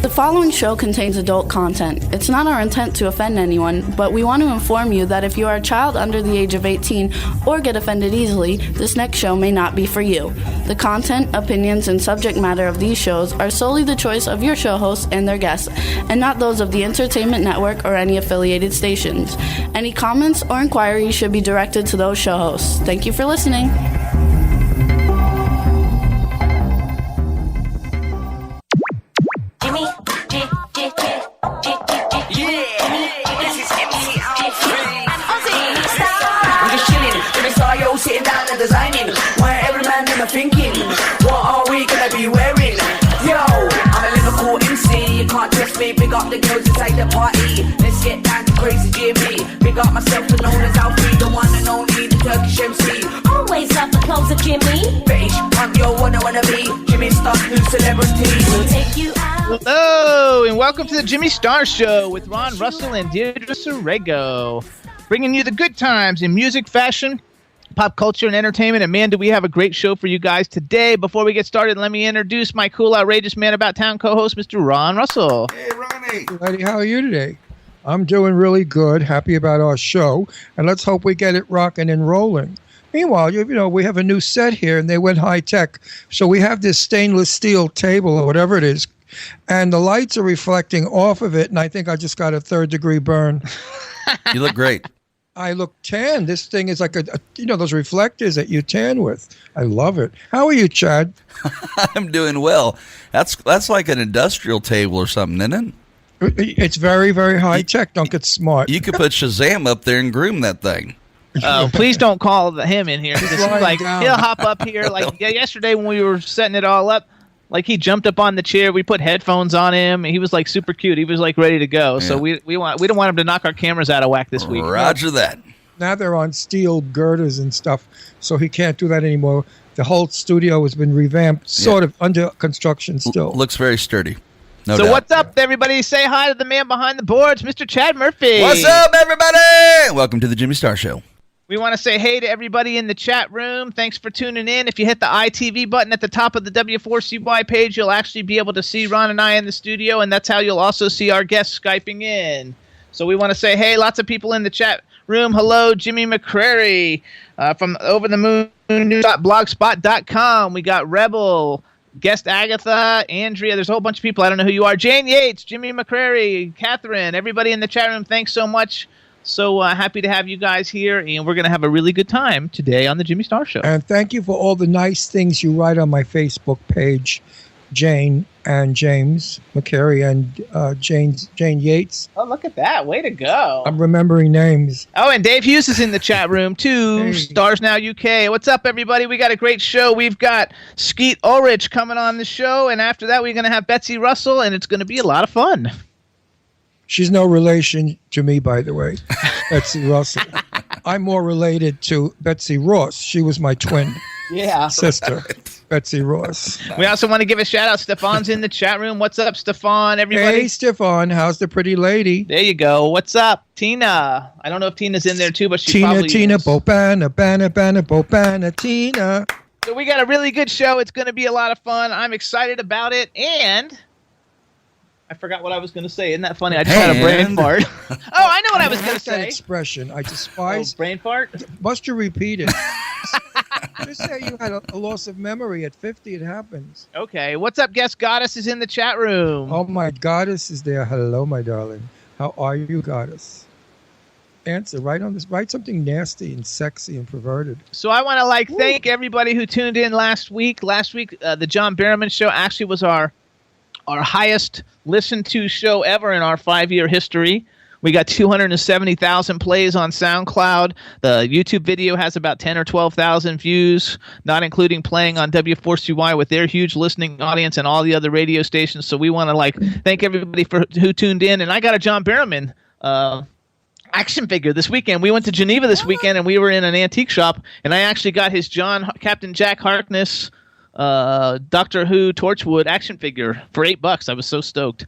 The following show contains adult content. It's not our intent to offend anyone, but we want to inform you that if you are a child under the age of 18 or get offended easily, this next show may not be for you. The content, opinions, and subject matter of these shows are solely the choice of your show hosts and their guests, and not those of the Entertainment Network or any affiliated stations. Any comments or inquiries should be directed to those show hosts. Thank you for listening. Sitting down and designing, why every man in my thinking, what are we gonna be wearing? Yo, I'm a Liverpool MC, you can't test me, big up the girls inside the party, let's get down to crazy Jimmy, big up myself and known as Alfie, the one and only, the Turkish MC, always love the clothes of Jimmy, British punk, yo, wanna be, Jimmy Star, new celebrity, we'll take you out. Hello, and welcome to the Jimmy Star Show with Ron Russell and Deirdre Jericho, bringing you the good times in music, fashion, pop culture, and entertainment. And man, do we have a great show for you guys today. Before we get started, let me introduce my cool, outrageous man about town co-host, Mr. Ron Russell. Hey, Ronnie. Buddy, how are you today? I'm doing really good, happy about our show, and let's hope we get it rocking and rolling. Meanwhile, you know, we have a new set here, and they went high-tech. So we have this stainless steel table or whatever it is, and the lights are reflecting off of it, and I think I just got a third-degree burn. You look great. I look tan. This thing is like those reflectors that you tan with. I love it. How are you, Chad? I'm doing well. That's like an industrial table or something, isn't it? It's very, very high tech. Don't get smart. You could put Shazam up there and groom that thing. Oh, please don't call him in here. Like down. he'll hop up here. Like yesterday when we were setting it all up, like he jumped up on the chair. We put headphones on him. And he was like super cute. He was like ready to go. Yeah. So we don't want him to knock our cameras out of whack this week. Roger that. Now they're on steel girders and stuff, so he can't do that anymore. The whole studio has been revamped, sort of under construction still. Looks very sturdy. No so doubt. what's up, everybody? Say hi to the man behind the boards, Mr. Chad Murphy. What's up, everybody? Welcome to the Jimmy Star Show. We want to say hey to everybody in the chat room. Thanks for tuning in. If you hit the ITV button at the top of the W4CY page, you'll actually be able to see Ron and I in the studio, and that's how you'll also see our guests Skyping in. So we want to say hey, lots of people in the chat room. Hello, Jimmy McCrary from overthemoon.blogspot.com. We got Rebel, guest Agatha, Andrea. There's a whole bunch of people. I don't know who you are. Jane Yates, Jimmy McCrary, Catherine, everybody in the chat room. Thanks so much. So happy to have you guys here, and we're going to have a really good time today on the Jimmy Star Show. And thank you for all the nice things you write on my Facebook page, Jane and James McCary and Jane Yates. Oh, look at that. Way to go. I'm remembering names. Oh, and Dave Hughes is in the chat room, too. Hey. Stars Now UK. What's up, everybody? We got a great show. We've got Skeet Ulrich coming on the show, and after that, we're going to have Betsy Russell, and it's going to be a lot of fun. She's no relation to me, by the way, Betsy Russell. I'm more related to Betsy Ross. She was my twin sister, Betsy Ross. We also want to give a shout-out. Stefan's in the chat room. What's up, Stefan, everybody? Hey, Stefan. How's the pretty lady? There you go. What's up, Tina? I don't know if Tina's in there, too, but she probably is. Tina, Bobana, Bobana, Tina. So we got a really good show. It's going to be a lot of fun. I'm excited about it, and I forgot what I was going to say. Isn't that funny? I just had a brain fart. Oh, I know what I was going to say. That expression. I despise. Brain fart? Must you repeat it? Just say you had a loss of memory. At 50, it happens. Okay. What's up, guest Goddess is in the chat room. Oh, my Goddess is there. Hello, my darling. How are you, Goddess? Answer. Write something nasty and sexy and perverted. So I want to thank everybody who tuned in last week. Last week, the John Barrowman show actually was our highest listened to show ever in our 5-year history. We got 270,000 plays on SoundCloud. The YouTube video has about 10 or 12,000 views, not including playing on W4CY with their huge listening audience and all the other radio stations. So we want to thank everybody who tuned in. And I got a John Barrowman action figure this weekend. We went to Geneva this weekend, and we were in an antique shop, and I actually got his Captain Jack Harkness Doctor Who Torchwood action figure for $8. I was so stoked.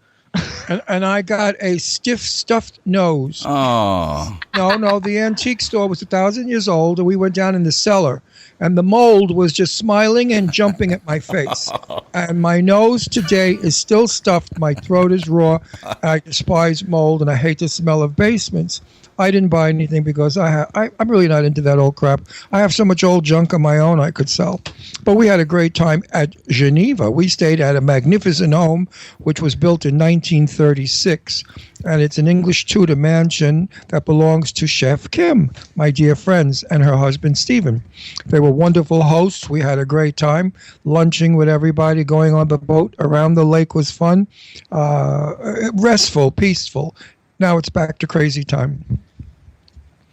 And I got a stiff stuffed nose. Oh. No, the antique store was 1,000 years old, and we went down in the cellar. and the mold was just smiling and jumping at my face. And my nose today is still stuffed. My throat is raw. I despise mold, and I hate the smell of basements. I didn't buy anything because I'm really not into that old crap. I have so much old junk of my own I could sell. But we had a great time at Geneva. We stayed at a magnificent home, which was built in 1936. And it's an English Tudor mansion that belongs to Chef Kim, my dear friends, and her husband, Stephen. They were wonderful hosts. We had a great time lunching with everybody, going on the boat around the lake was fun, restful, peaceful. Now it's back to crazy time.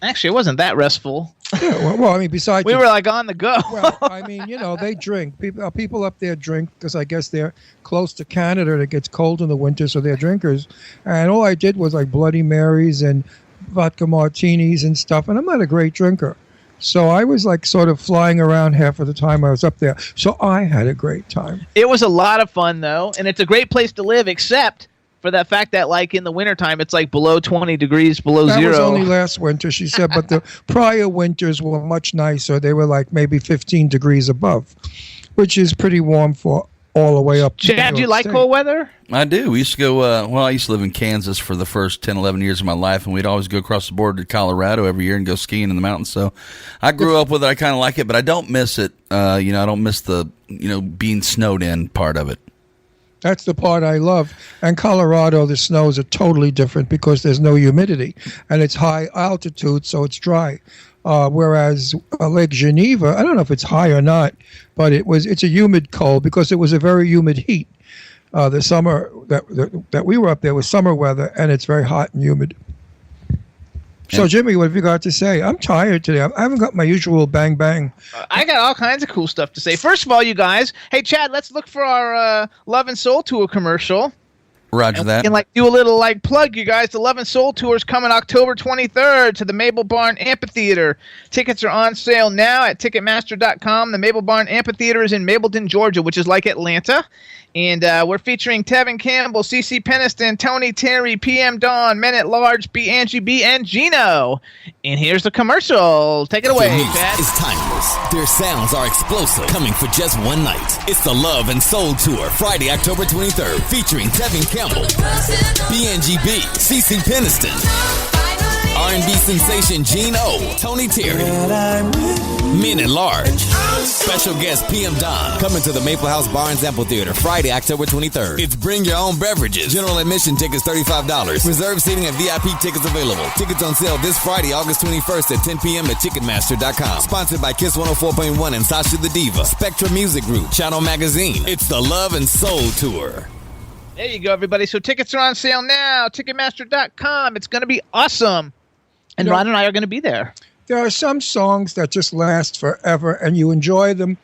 Actually, it wasn't that restful. Yeah, well, I mean, besides... We were like on the go. Well, I mean, they drink. People up there drink because I guess they're close to Canada and it gets cold in the winter, so they're drinkers. And all I did was like Bloody Marys and vodka martinis and stuff, and I'm not a great drinker. So I was like sort of flying around half of the time I was up there. So I had a great time. It was a lot of fun, though, and it's a great place to live, except... for that fact that, like, in the wintertime, it's like below 20 degrees, below zero. That was only last winter, she said, but the prior winters were much nicer. They were like maybe 15 degrees above, which is pretty warm for all the way up to Chad, do you like cold weather? I do. We used to go, I used to live in Kansas for the first 10, 11 years of my life, and we'd always go across the border to Colorado every year and go skiing in the mountains. So I grew up with it. I kind of like it, but I don't miss it. I don't miss the, being snowed in part of it. That's the part I love. And Colorado, the snows are totally different because there's no humidity. And it's high altitude, so it's dry. Whereas Lake Geneva, I don't know if it's high or not, but it's a humid cold because it was a very humid heat. The summer that we were up there was summer weather, and it's very hot and humid. So, Jimmy, what have you got to say? I'm tired today. I haven't got my usual bang bang. I got all kinds of cool stuff to say. First of all, you guys, hey, Chad, let's look for our Love and Soul Tour commercial. Roger that. And do a little plug, you guys. The Love and Soul Tour is coming October 23rd to the Maple Barn Amphitheater. Tickets are on sale now at Ticketmaster.com. The Maple Barn Amphitheater is in Mapleton, Georgia, which is like Atlanta. And we're featuring Tevin Campbell, CeCe Peniston, Tony Terry, PM Dawn, Men at Large, B. Angie B, and Gino. And here's the commercial. Take it away, Their music Chad. is timeless. Their sounds are explosive, coming for just one night. It's the Love and Soul Tour, Friday, October 23rd, featuring Tevin Campbell, BNGB, CeCe Peniston, R&B sensation Gino, Tony Terry, Men at Large, special guest PM Don, coming to the Maple House Barnes Amphitheater, Friday, October 23rd. It's bring your own beverages. General admission tickets $35. Reserve seating and VIP tickets available. Tickets on sale this Friday, August 21st at 10 p.m. at Ticketmaster.com. Sponsored by Kiss 104.1 and Sasha the Diva, Spectra Music Group, Channel Magazine. It's the Love and Soul Tour. There you go, everybody. So tickets are on sale now. Ticketmaster.com. It's going to be awesome. And Ron and I are going to be there. There are some songs that just last forever, and you enjoy them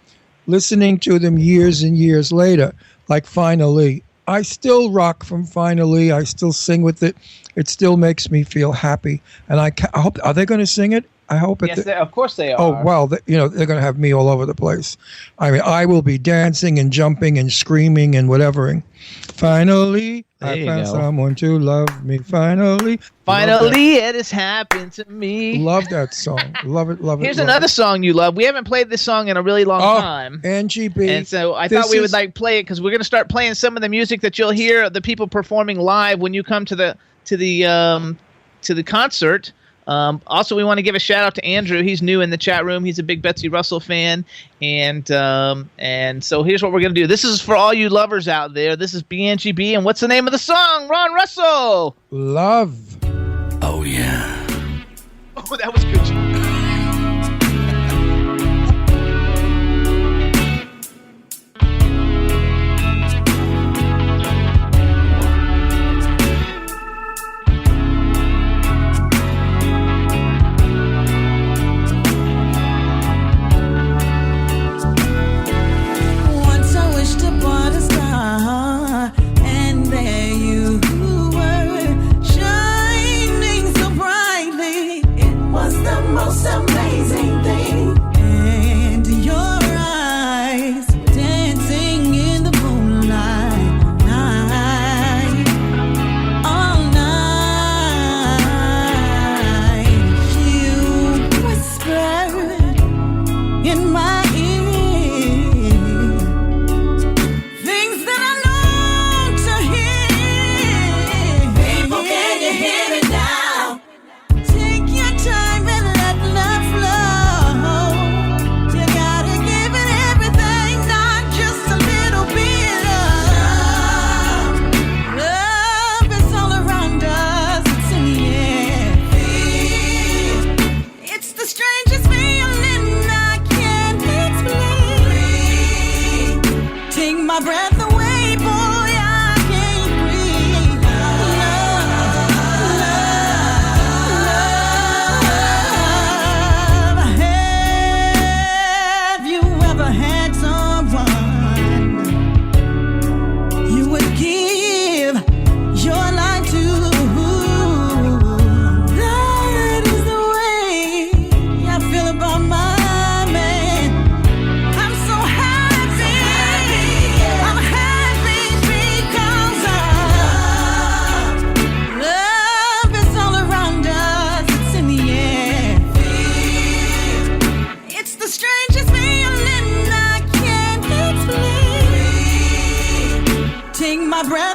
listening to them years and years later, like Finally. I still rock from Finally. I still sing with it. It still makes me feel happy. And I hope, are they going to sing it? I hope Yes, of course they are. Oh, well, they're going to have me all over the place. I mean, I will be dancing and jumping and screaming and whatevering. Finally, I found someone to love me. Finally. Finally, it has happened to me. Love that song. Love it, love it. Here's love another it. song you love. We haven't played this song in a really long time. Angie B. And so I thought we would play it because we're going to start playing some of the music that you'll hear the people performing live when you come to the concert. Also, we want to give a shout out to Andrew. He's new in the chat room. He's a big Betsy Russell fan, and so here's what we're gonna do. This is for all you lovers out there. This is BNGB, and what's the name of the song? Ron Russell. Love. Oh yeah. Oh, that was good. Most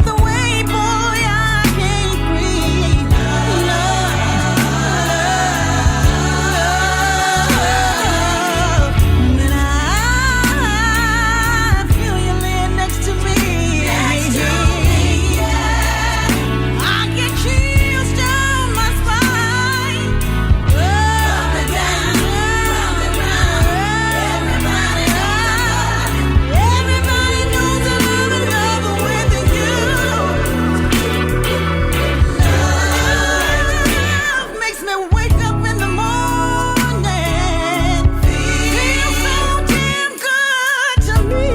breath away, boy, I can't breathe. Love, when I feel you laying next to me. I get chills down my spine. Up and down, everybody knows I love and love with you. Love makes me wake up in the morning. Feels so damn good to me.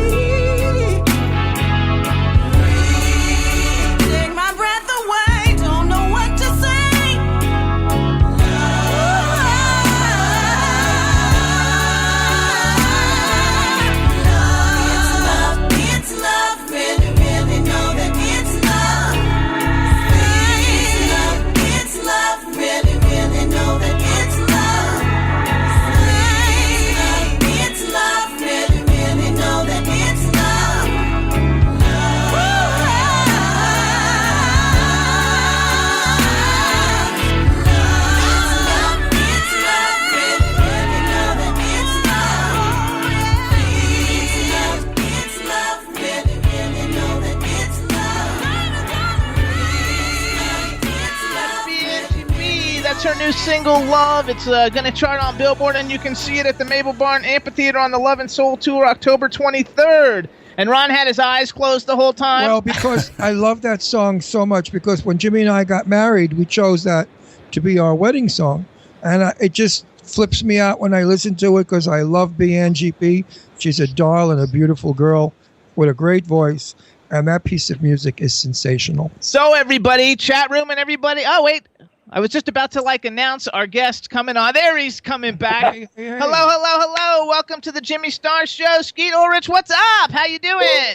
Take my breath away, don't know what to say. It's love, really, really know that it's love. It's love, really, really know that it's love. It's love, really, really know that it's love. BNGB, that's her new single, Love. It's going to chart on Billboard, and you can see it at the Mabel Barn Amphitheater on the Love and Soul Tour, October 23rd. And Ron had his eyes closed the whole time. Well, because I love that song so much, because when Jimmy and I got married, we chose that to be our wedding song. And it just flips me out when I listen to it, because I love BNGP. She's a doll and a beautiful girl with a great voice. And that piece of music is sensational. So everybody, chat room and everybody. Oh, wait. I was just about to announce our guest coming on. There he's coming back. Hey. Hello. Welcome to the Jimmy Star Show. Skeet Ulrich, what's up? How you doing?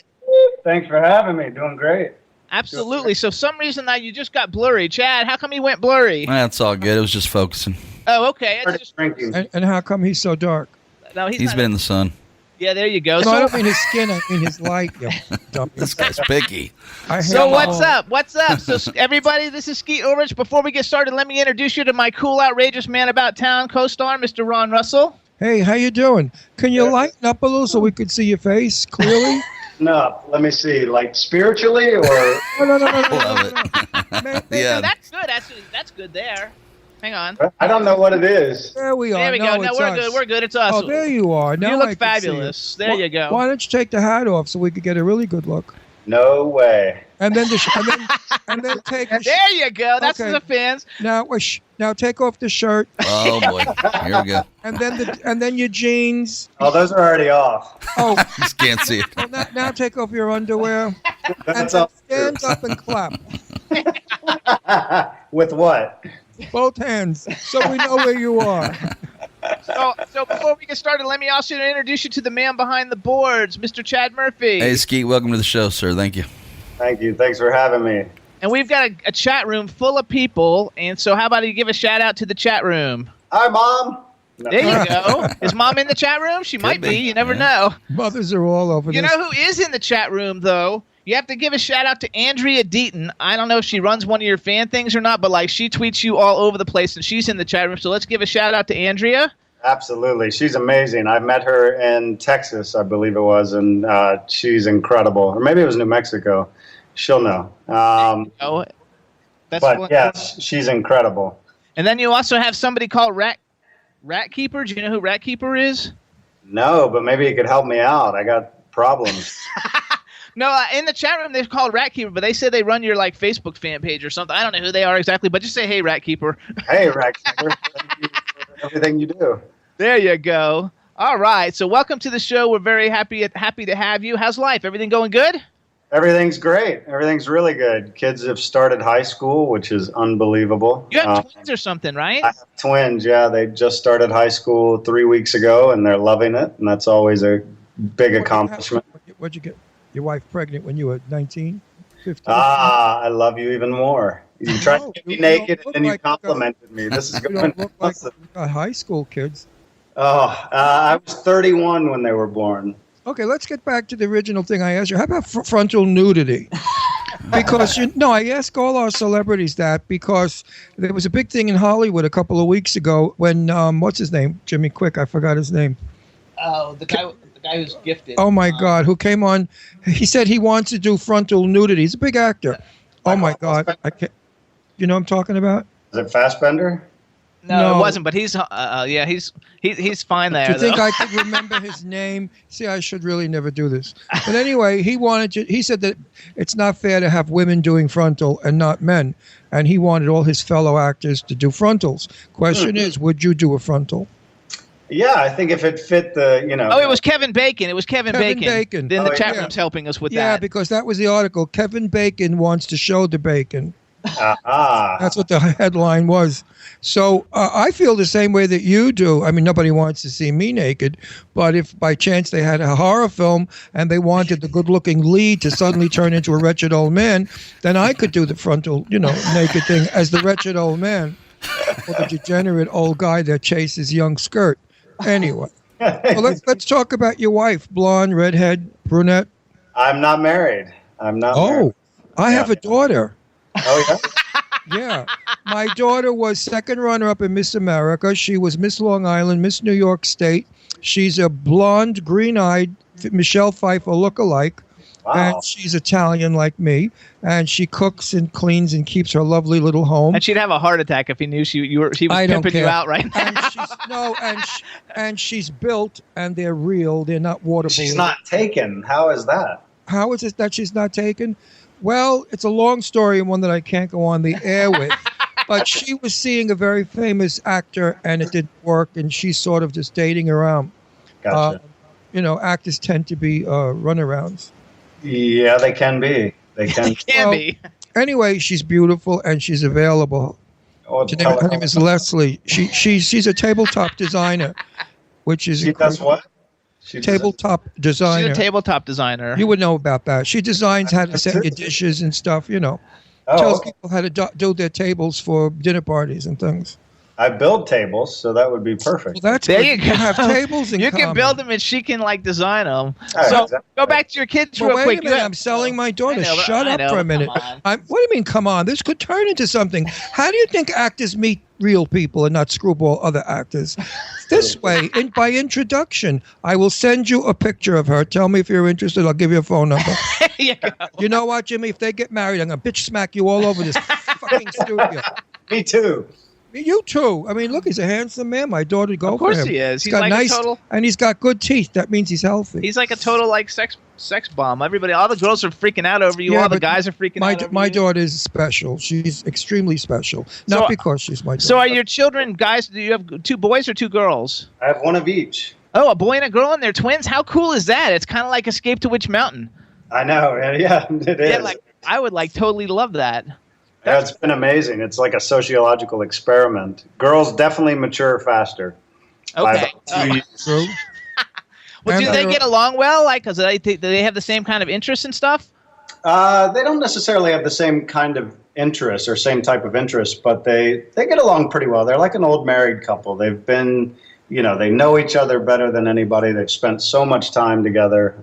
Thanks for having me. Doing great. Absolutely. So some reason that you just got blurry. Chad, how come you went blurry? That's all good. It was just focusing. Oh, okay. It's just, Drinking. And how come he's so dark? no, He's been in the sun. Yeah, there you go. No, I don't mean his skin. I mean his light. You dummy. This guy's picky. I hate So him what's all. up? What's up? So everybody, this is Skeet Ulrich. Before we get started, let me introduce you to my cool, outrageous man about town co-star, Mr. Ron Russell. Hey, how you doing? Can you lighten up a little so we could see your face clearly? No, let me see. Like spiritually or No. Love it. Yeah. That's good. That's good there. Hang on. I don't know what it is. There we are. There we go. No, it's we're us. good. We're good. It's us. Oh, there you are. Now You I look can see fabulous. you. There you go. Why don't you take the hat off so we could get a really good look? No way. And then and then take the There you go. That's Okay. for the fans. now take off the shirt Oh boy. Here we go. and then your jeans. Oh, those are already off. Oh, Just can't see it. well, now take off your underwear That's and all. stand up and clap. With what? Both hands so we know where you are. So before we get started, let me also introduce you to the man behind the boards, Mr. Chad Murphy. Hey, Skeet, welcome to the show, sir. Thank you. Thank you. Thanks for having me. And we've got a chat room full of people. And so how about you give a shout out to the chat room? Hi, Mom. No. There you go. Is Mom in the chat room? She might be. be. You never Yeah. know. Mothers are all over You this. know who is in the chat room, though? You have to give a shout out to Andrea Deaton. I don't know if she runs one of your fan things or not, but she tweets you all over the place, and she's in the chat room. So let's give a shout out to Andrea. Absolutely. She's amazing. I met her in Texas, I believe it was, and she's incredible. Or maybe it was New Mexico. She'll know. Oh, that's But one. yes, she's incredible. And then you also have somebody called Rat Keeper. Do you know who Rat Keeper is? No, but maybe you could help me out. I got problems. No, in the chat room they're called Rat Keeper, but they said they run your Facebook fan page or something. I don't know who they are exactly, but just say, "Hey, Rat Keeper." Hey, Rex. Thank you for everything you do. There you go. All right, so welcome to the show. We're very happy to have you. How's life? Everything going good? Everything's great. Everything's really good. Kids have started high school, which is unbelievable. You have twins or something, right? I have twins, yeah. They just started high school 3 weeks ago, and they're loving it, and that's always a big accomplishment. What'd you get your wife pregnant when you were 19, 15? Ah, I love you even more. You tried No, to get me you don't naked, look and then you like you got- complimented me. This is You going don't look like you got high school kids. I was 31 when they were born. Okay, let's get back to the original thing I asked you. How about frontal nudity? Because I ask all our celebrities that because there was a big thing in Hollywood a couple of weeks ago when what's his name? Jimmy Quick, I forgot his name. Oh, the guy who's gifted. Oh my God, who came on? He said he wants to do frontal nudity. He's a big actor. Oh my God, I can't. You know what I'm talking about? Is it Fassbender? No, it wasn't. But he's he's fine there. Do you think I could remember his name? See, I should really never do this. But anyway, he said that it's not fair to have women doing frontal and not men, and he wanted all his fellow actors to do frontals. Question is, would you do a frontal? Yeah, I think if it fit the, Oh, it was Kevin Bacon. It was Kevin Bacon. Then the chat yeah. room's helping us with that. Yeah, because that was the article. Kevin Bacon wants to show the bacon. That's what the headline was. So I feel the same way that you do. I mean, nobody wants to see me naked, but if by chance they had a horror film and they wanted the good-looking lead to suddenly turn into a wretched old man, then I could do the frontal, naked thing as the wretched old man or the degenerate old guy that chases young skirt. Anyway, well, let's talk about your wife, blonde, redhead, brunette. I'm not married. I'm not married. I have a daughter. Oh, yeah? Yeah. My daughter was second runner-up in Miss America. She was Miss Long Island, Miss New York State. She's a blonde, green-eyed Michelle Pfeiffer look-alike. Wow. And she's Italian like me. And she cooks and cleans and keeps her lovely little home. And she'd have a heart attack if he knew she was pimping you out right now. And she's built, and they're real. They're not water balloons. She's not taken. How is that? How is it that she's not taken? Well, it's a long story and one that I can't go on the air with. But she was seeing a very famous actor, and it didn't work, and she's sort of just dating around. Gotcha. Actors tend to be runarounds. Yeah, they can be. They can be. Anyway, she's beautiful, and she's available. Her name is Leslie. She's a tabletop designer, which is... She does what? Tabletop designer. She's a tabletop designer. You would know about that. She designs how to set your dishes and stuff, Tells people how to do their tables for dinner parties and things. I build tables, so that would be perfect. Well, that's there good. you go. Have tables in You common. can build them and she can design them. Right, So exactly. go back to your kids Well, real wait quick. a minute. I'm selling my daughter. I know, Shut up for a minute. Come on. What do you mean, come on? This could turn into something. How do you think actors meet real people and not screwball other actors? This way, by introduction. I will send you a picture of her. Tell me if you're interested. I'll give you a phone number. You go. You know what, Jimmy? If they get married, I'm going to bitch smack you all over this fucking studio. Me too. You too. I mean, look, he's a handsome man. My daughter go Of course for him. he is. He's He's got like a nice, total- and he's got good teeth. That means he's healthy. He's like a total sex bomb. All the girls are freaking out over you. Yeah, All the but guys are freaking out over My you. daughter is special. She's extremely special. Not because she's my daughter. So are your children guys? Do you have 2 boys or 2 girls? I have one of each. Oh, a boy and a girl, and they're twins. How cool is that? It's kind of like Escape to Witch Mountain. I know. Yeah, it is. Yeah, I would totally love that. Yeah, it's been amazing. It's like a sociological experiment. Girls definitely mature faster. By Okay. about 2 years. True. Well, do And they get along well? Because do they have the same kind of interests and stuff? They don't necessarily have the same kind of interests or same type of interests, but they get along pretty well. They're like an old married couple. They've been, they know each other better than anybody. They've spent so much time together.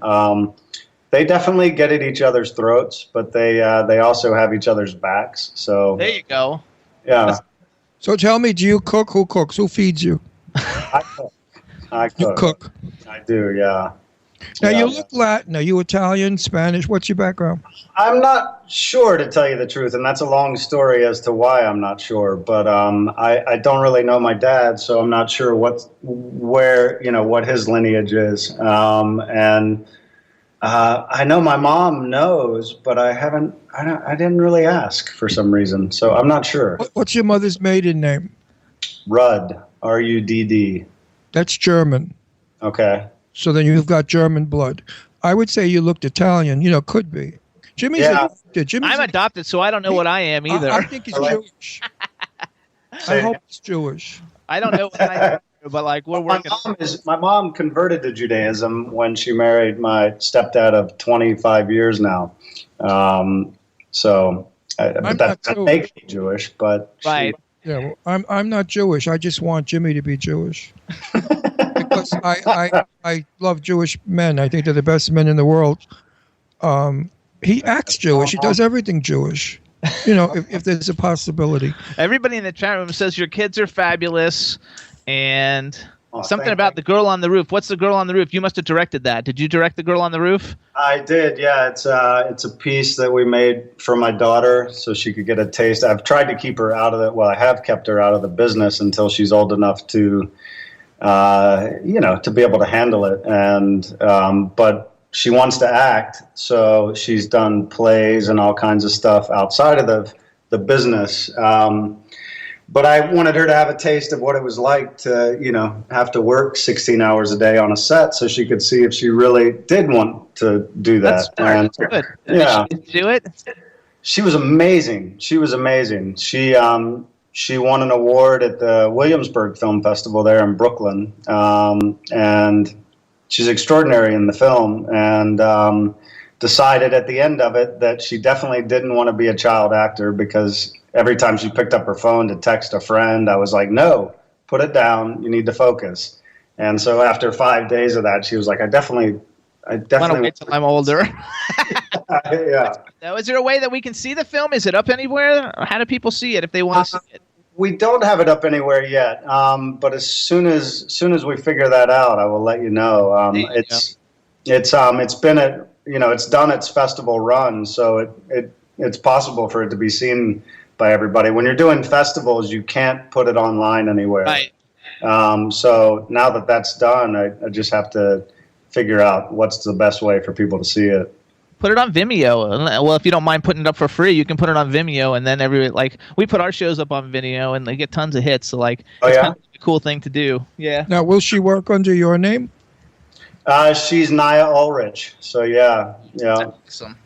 They definitely get at each other's throats, but they also have each other's backs. So There you go. yeah, So tell me, do you cook? Who cooks? Who feeds you? I cook. You cook. I do. Yeah. Now, Yeah. you look Latin. Are you Italian, Spanish? What's your background? I'm not sure, to tell you the truth, and that's a long story as to why I'm not sure. But I don't really know my dad, so I'm not sure what his lineage is. I know my mom knows, but I didn't really ask for some reason, so I'm not sure. What's your mother's maiden name? Rudd, Rudd. That's German. Okay. So then you've got German blood. I would say you looked Italian. Could be. Jimmy's Yeah. adopted. I'm adopted, so I don't know what I am either. I think he's Jewish. I hope he's Jewish. I don't know what I am, but we're working. My mom converted to Judaism when she married my stepdad of 25 years now. But that doesn't make me Jewish, but Right. Yeah, well, I'm not Jewish. I just want Jimmy to be Jewish. Because I love Jewish men. I think they're the best men in the world. He acts Jewish. He does everything Jewish. You know, if there's a possibility. Everybody in the chat room says your kids are fabulous, and something thank about you. the girl on the roof. What's the girl on the roof? You must have directed that. Did you direct the girl on the roof? I did, yeah. It's a piece that we made for my daughter so she could get a taste. I've tried to keep her out of it. Well, I have kept her out of the business until she's old enough to, to be able to handle it. And but she wants to act, so she's done plays and all kinds of stuff outside of the business. But I wanted her to have a taste of what it was like to, have to work 16 hours a day on a set, so she could see if she really did want to do that. That's good. Yeah, Did she do it? she was amazing. She won an award at the Williamsburg Film Festival there in Brooklyn, and she's extraordinary in the film. And decided at the end of it that she definitely didn't want to be a child actor, because every time she picked up her phone to text a friend, I was like, no, put it down. You need to focus. And so after 5 days of that, she was like, I definitely want to wait till I'm older. Yeah. Now, is there a way that we can see the film? Is it up anywhere? Or how do people see it if they want to see it? We don't have it up anywhere yet. But as soon as we figure that out, I will let you know. It's done its festival run, so it's possible for it to be seen by everybody. When you're doing festivals, you can't put it online anywhere. Right. So now that that's done, I just have to figure out what's the best way for people to see it. Put it on Vimeo. Well, if you don't mind putting it up for free, you can put it on Vimeo, and then we put our shows up on Vimeo, and they get tons of hits. So it's kind of a cool thing to do. Yeah. Now, will she work under your name? She's Nia Ulrich. So yeah. Awesome.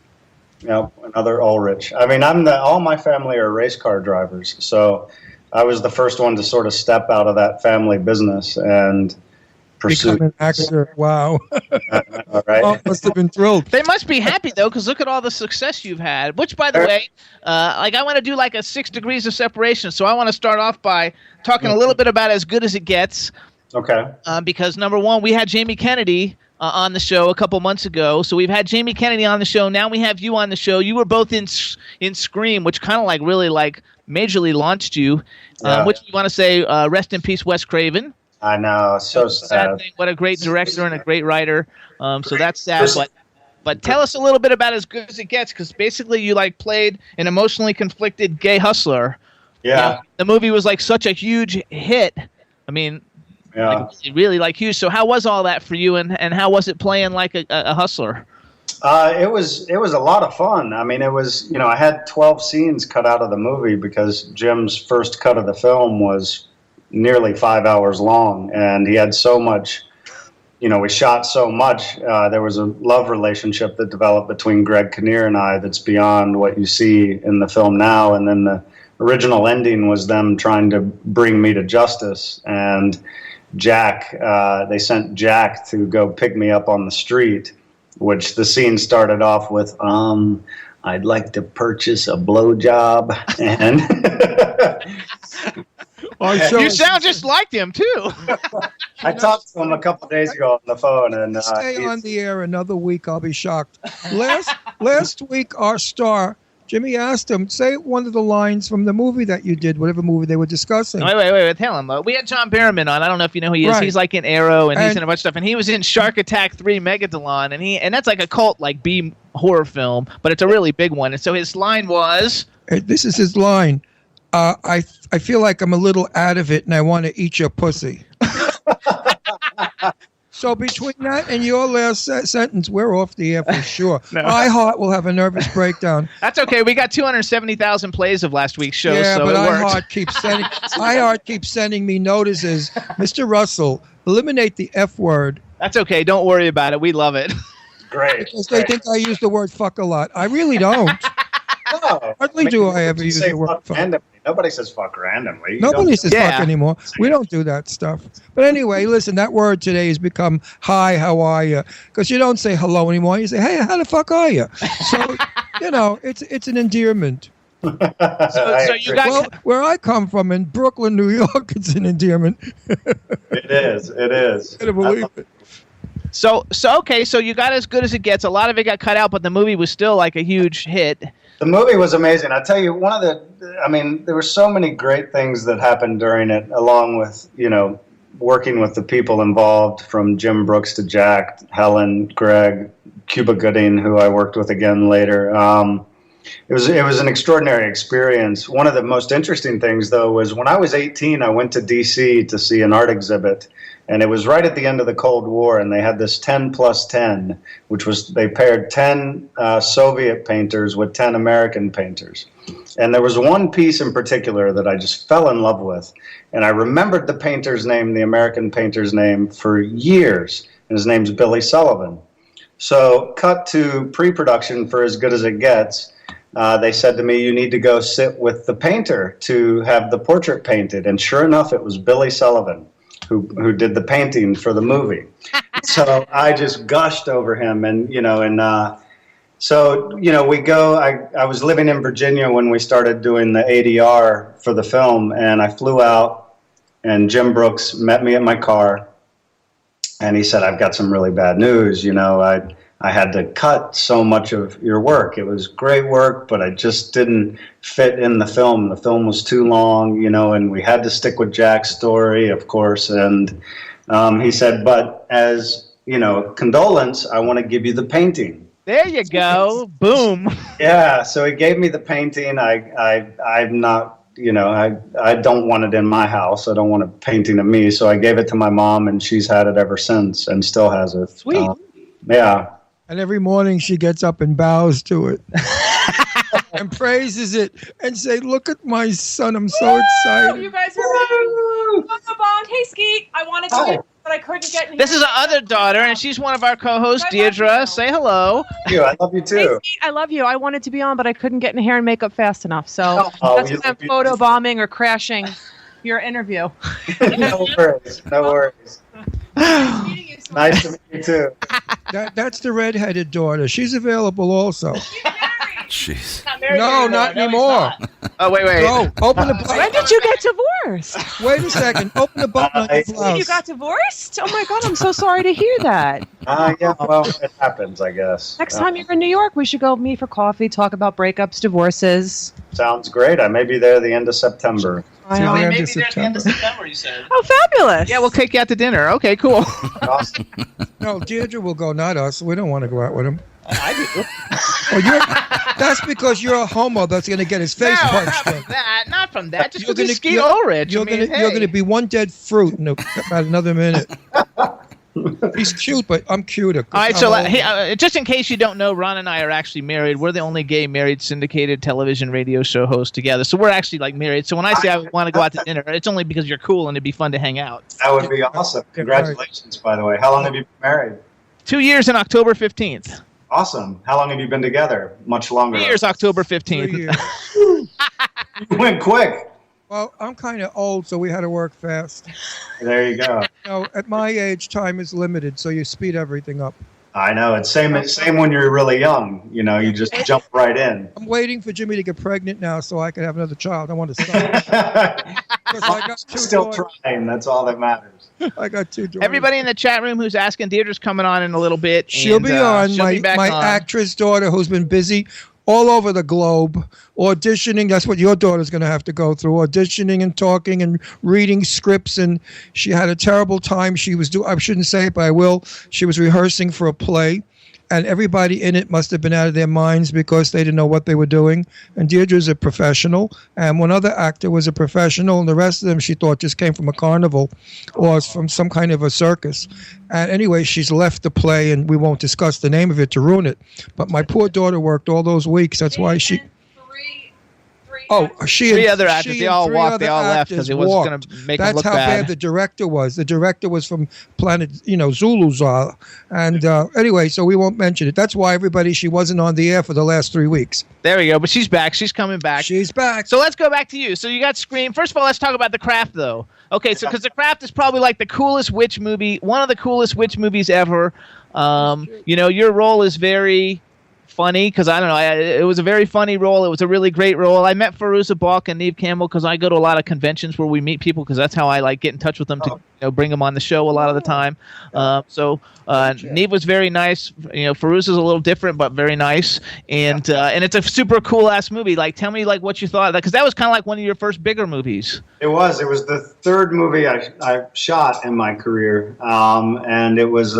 Yeah, another Ulrich. I mean, all my family are race car drivers, so I was the first one to sort of step out of that family business and pursue. Become an actor. Wow. All right. Oh, must have been thrilled. They must be happy though, because look at all the success you've had. Which, by the way, I want to do like a 6 degrees of separation. So I want to start off by talking a little bit about As Good as It Gets. Okay. Because number one, we had Jamie Kennedy on the show a couple months ago. So we've had Jamie Kennedy on the show. Now we have you on the show. You were both in Scream, which kind of really majorly launched you. Which we want to say rest in peace, Wes Craven. I know, so sad. Thing. What a great director and a great writer. So that's sad. But tell us a little bit about As Good as It Gets, because basically you played an emotionally conflicted gay hustler. Yeah. The movie was such a huge hit. I mean, really huge. So how was all that for you, and how was it playing like a hustler? It was a lot of fun. I mean, it was, I had 12 scenes cut out of the movie because Jim's first cut of the film was nearly 5 hours long, and he had so much, we shot so much. There was a love relationship that developed between Greg Kinnear and I that's beyond what you see in the film now. And then the original ending was them trying to bring me to justice, and they sent Jack to go pick me up on the street, which the scene started off with, I'd like to purchase a blowjob. And you sound just like him, too. I talked to him a couple of days ago on the phone. And stay on the air another week, I'll be shocked. Last week, our star, Jimmy, asked him, say one of the lines from the movie that you did, whatever movie they were discussing. Wait. Tell him. We had John Barrowman on. I don't know if you know who he is. Right. He's in Arrow, and he's in a bunch of stuff. And he was in Shark Attack 3 Megalodon, and that's like a cult, B horror film, but it's a really big one. And so his line was... This is his line. I feel like I'm a little out of it, and I want to eat your pussy. So between that and your last sentence, we're off the air for sure. No. My heart will have a nervous breakdown. That's okay. We got 270,000 plays of last week's show, yeah, so but it worked. iHeart keeps sending me notices. Mr. Russell, eliminate the F word. That's okay. Don't worry about it. We love it. Great. Because they think I use the word fuck a lot. I really don't. No. Hardly do I ever use the word fuck. Randomly. Nobody says fuck randomly. Nobody says fuck anymore. We don't do that stuff. But anyway, listen, that word today has become hi, how are you? Because you don't say hello anymore. You say, hey, how the fuck are you? So, it's an endearment. So you got... Well, where I come from in Brooklyn, New York, it's an endearment. It is. I can't believe it. So okay, so you got As Good as It Gets. A lot of it got cut out, but the movie was still like a huge hit. The movie was amazing. I tell you, there were so many great things that happened during it, along with, working with the people involved, from Jim Brooks to Jack, Helen, Greg, Cuba Gooding, who I worked with again later. It was an extraordinary experience. One of the most interesting things, though, was when I was 18, I went to D.C. to see an art exhibit. And it was right at the end of the Cold War, and they had this 10 plus 10, which was they paired 10 Soviet painters with 10 American painters. And there was one piece in particular that I just fell in love with. And I remembered the painter's name, the American painter's name, for years. And his name's Billy Sullivan. So cut to pre-production for As Good as It Gets. They said to me, you need to go sit with the painter to have the portrait painted. And sure enough, it was Billy Sullivan who did the painting for the movie. So I just gushed over him. And, we go. I was living in Virginia when we started doing the ADR for the film. And I flew out, and Jim Brooks met me at my car. And he said, I've got some really bad news. I had to cut so much of your work. It was great work, but I just didn't fit in the film. The film was too long, and we had to stick with Jack's story, of course. And he said, but as, condolence, I want to give you the painting. There you go. Boom. Yeah, so he gave me the painting. I'm not, I don't want it in my house. I don't want a painting of me. So I gave it to my mom, and she's had it ever since and still has it. Sweet. Yeah. And every morning she gets up and bows to it and praises it and say, look at my son. I'm so excited. You guys are back. Hey, Skeet. I wanted to get, but I couldn't get in here. This is our other daughter, and she's one of our co-hosts, Deirdre. Say hello. I love you too. Hey, Skeet, I love you. I wanted to be on, but I couldn't get in hair and makeup fast enough. So that's why I'm photobombing or crashing your interview. No worries. No worries. Nice to meet you too. That's the redheaded daughter. She's available also. Jeez. No, not anymore. Oh, wait. No, open the button. When did you get divorced? Wait a second. Open the button on your blouse. You got divorced? Oh my God, I'm so sorry to hear that. Yeah, well, it happens, I guess. Next time you're in New York, we should go meet for coffee, talk about breakups, divorces. Sounds great. I may be there the end of September. Maybe there's the end of September, you said. Oh, fabulous. Yeah, we'll take you out to dinner. Okay, cool. Awesome. No, Deirdre will go, not us. We don't want to go out with him. I do. That's because you're a homo that's going to get his face punched in. Not from that. Just because Skeet Ulrich. You're going to be one dead fruit in about another minute. He's cute, but I'm cuter. All right, so just in case you don't know, Ron and I are actually married. We're the only gay married syndicated television radio show hosts together. So we're actually like married. So when I say I want to go out to dinner, it's only because you're cool and it'd be fun to hang out. That would be awesome. Congratulations, by the way. How long have you been married? 2 years on October 15th. Awesome. How long have you been together? Much longer. 3 years, October 15th. 3 years. You went quick. Well, I'm kind of old, so we had to work fast. There you go. At my age, time is limited, so you speed everything up. I know. It's same when you're really young. You just jump right in. I'm waiting for Jimmy to get pregnant now so I can have another child. I want to start. Still trying. That's all that matters. I got 2 daughters. Everybody in the chat room who's asking, Deirdre's coming on in a little bit. She'll be on. My actress daughter who's been busy all over the globe auditioning. That's what your daughter's going to have to go through, auditioning and talking and reading scripts. And she had a terrible time. I shouldn't say it, but I will. She was rehearsing for a play, and everybody in it must have been out of their minds because they didn't know what they were doing. And Deirdre's a professional, and one other actor was a professional, and the rest of them she thought just came from a carnival or from some kind of a circus. And anyway, she's left the play, and we won't discuss the name of it to ruin it. But my poor daughter worked all those weeks. That's why she... Three other actors. They all walked. They all left because it was going to make them look bad. That's how bad the director was. The director was from Planet, Zulu. And anyway, so we won't mention it. That's why she wasn't on the air for the last 3 weeks. There we go. But she's back. She's coming back. She's back. So let's go back to you. So you got Scream. First of all, let's talk about The Craft, though. Okay, so because The Craft is probably like the coolest witch movie, one of the coolest witch movies ever. Your role is very funny because I don't know. It was a very funny role. It was a really great role. I met Fairuza Balk and Neve Campbell because I go to a lot of conventions where we meet people because that's how I like get in touch with them to bring them on the show a lot of the time. Neve was very nice. Fairuza's a little different but very nice, and it's a super cool ass movie. Like, tell me like what you thought because that was kind of like one of your first bigger movies. It was the third movie I shot in my career, and it was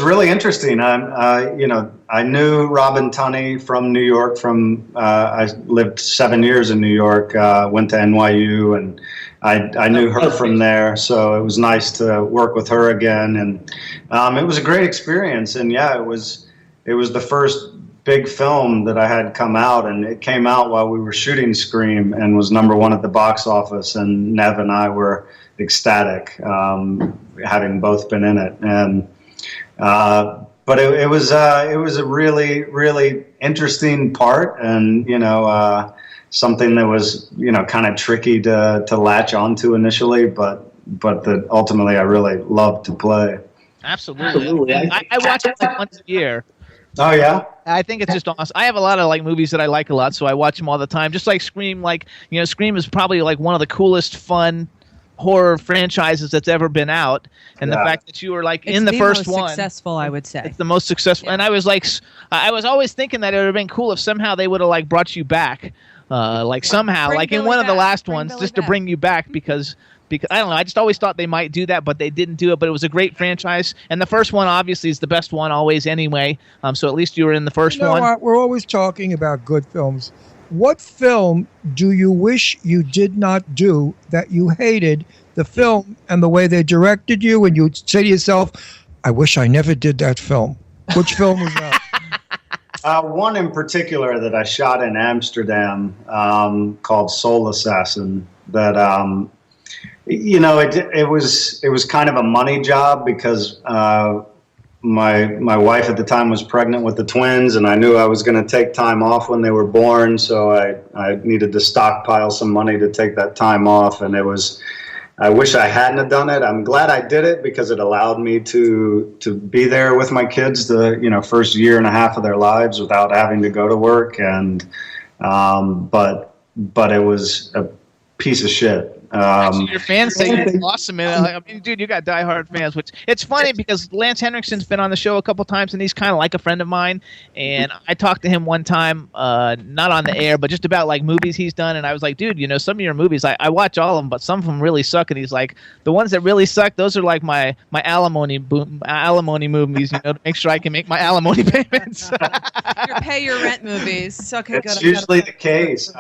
really interesting. I knew Robin Tunney from New York. I lived 7 years in New York. Went to NYU, and I knew her from there. So it was nice to work with her again, and it was a great experience. And yeah, it was the first big film that I had come out, and it came out while we were shooting Scream and was #1 at the box office. And Nev and I were ecstatic, having both been in it. And but it was a really, really interesting part, and something that was kind of tricky to latch onto initially, but that ultimately I really loved to play. Absolutely. I watch it like once a year. Oh yeah. I think it's just awesome. I have a lot of like movies that I like a lot, so I watch them all the time. Just like Scream, Scream is probably like one of the coolest, fun horror franchises that's ever been out, and the fact that you were like in the first one, successful, I would say it's the most successful. And I was like, I was always thinking that it would have been cool if somehow they would have like brought you back, like somehow, bring like Billy in one of the back. last Bring ones, Billy just to back. bring you back because I don't know. I just always thought they might do that, but they didn't do it. But it was a great franchise, and the first one obviously is the best one always anyway. So at least you were in the first one. What? We're always talking about good films. What film do you wish you did not do that you hated the film and the way they directed you, and you'd say to yourself, I wish I never did that film? Which film was that? One in particular that I shot in Amsterdam, called Soul Assassin. That it was kind of a money job because my wife at the time was pregnant with the twins, and I knew I was going to take time off when they were born, so I needed to stockpile some money to take that time off, and I wish I hadn't have done it. I'm glad I did it because it allowed me to be there with my kids the first year and a half of their lives without having to go to work, and but it was a piece of shit. Actually, your fans say it's awesome, man. I mean, dude, you got diehard fans, which it's funny because Lance Henriksen's been on the show a couple times, and he's kind of like a friend of mine. And I talked to him one time, not on the air, but just about like movies he's done. And I was like, dude, some of your movies, I watch all of them, but some of them really suck. And he's like, the ones that really suck, those are like my alimony movies, to make sure I can make my alimony payments. Your pay your rent movies. Okay, it's good. usually the case.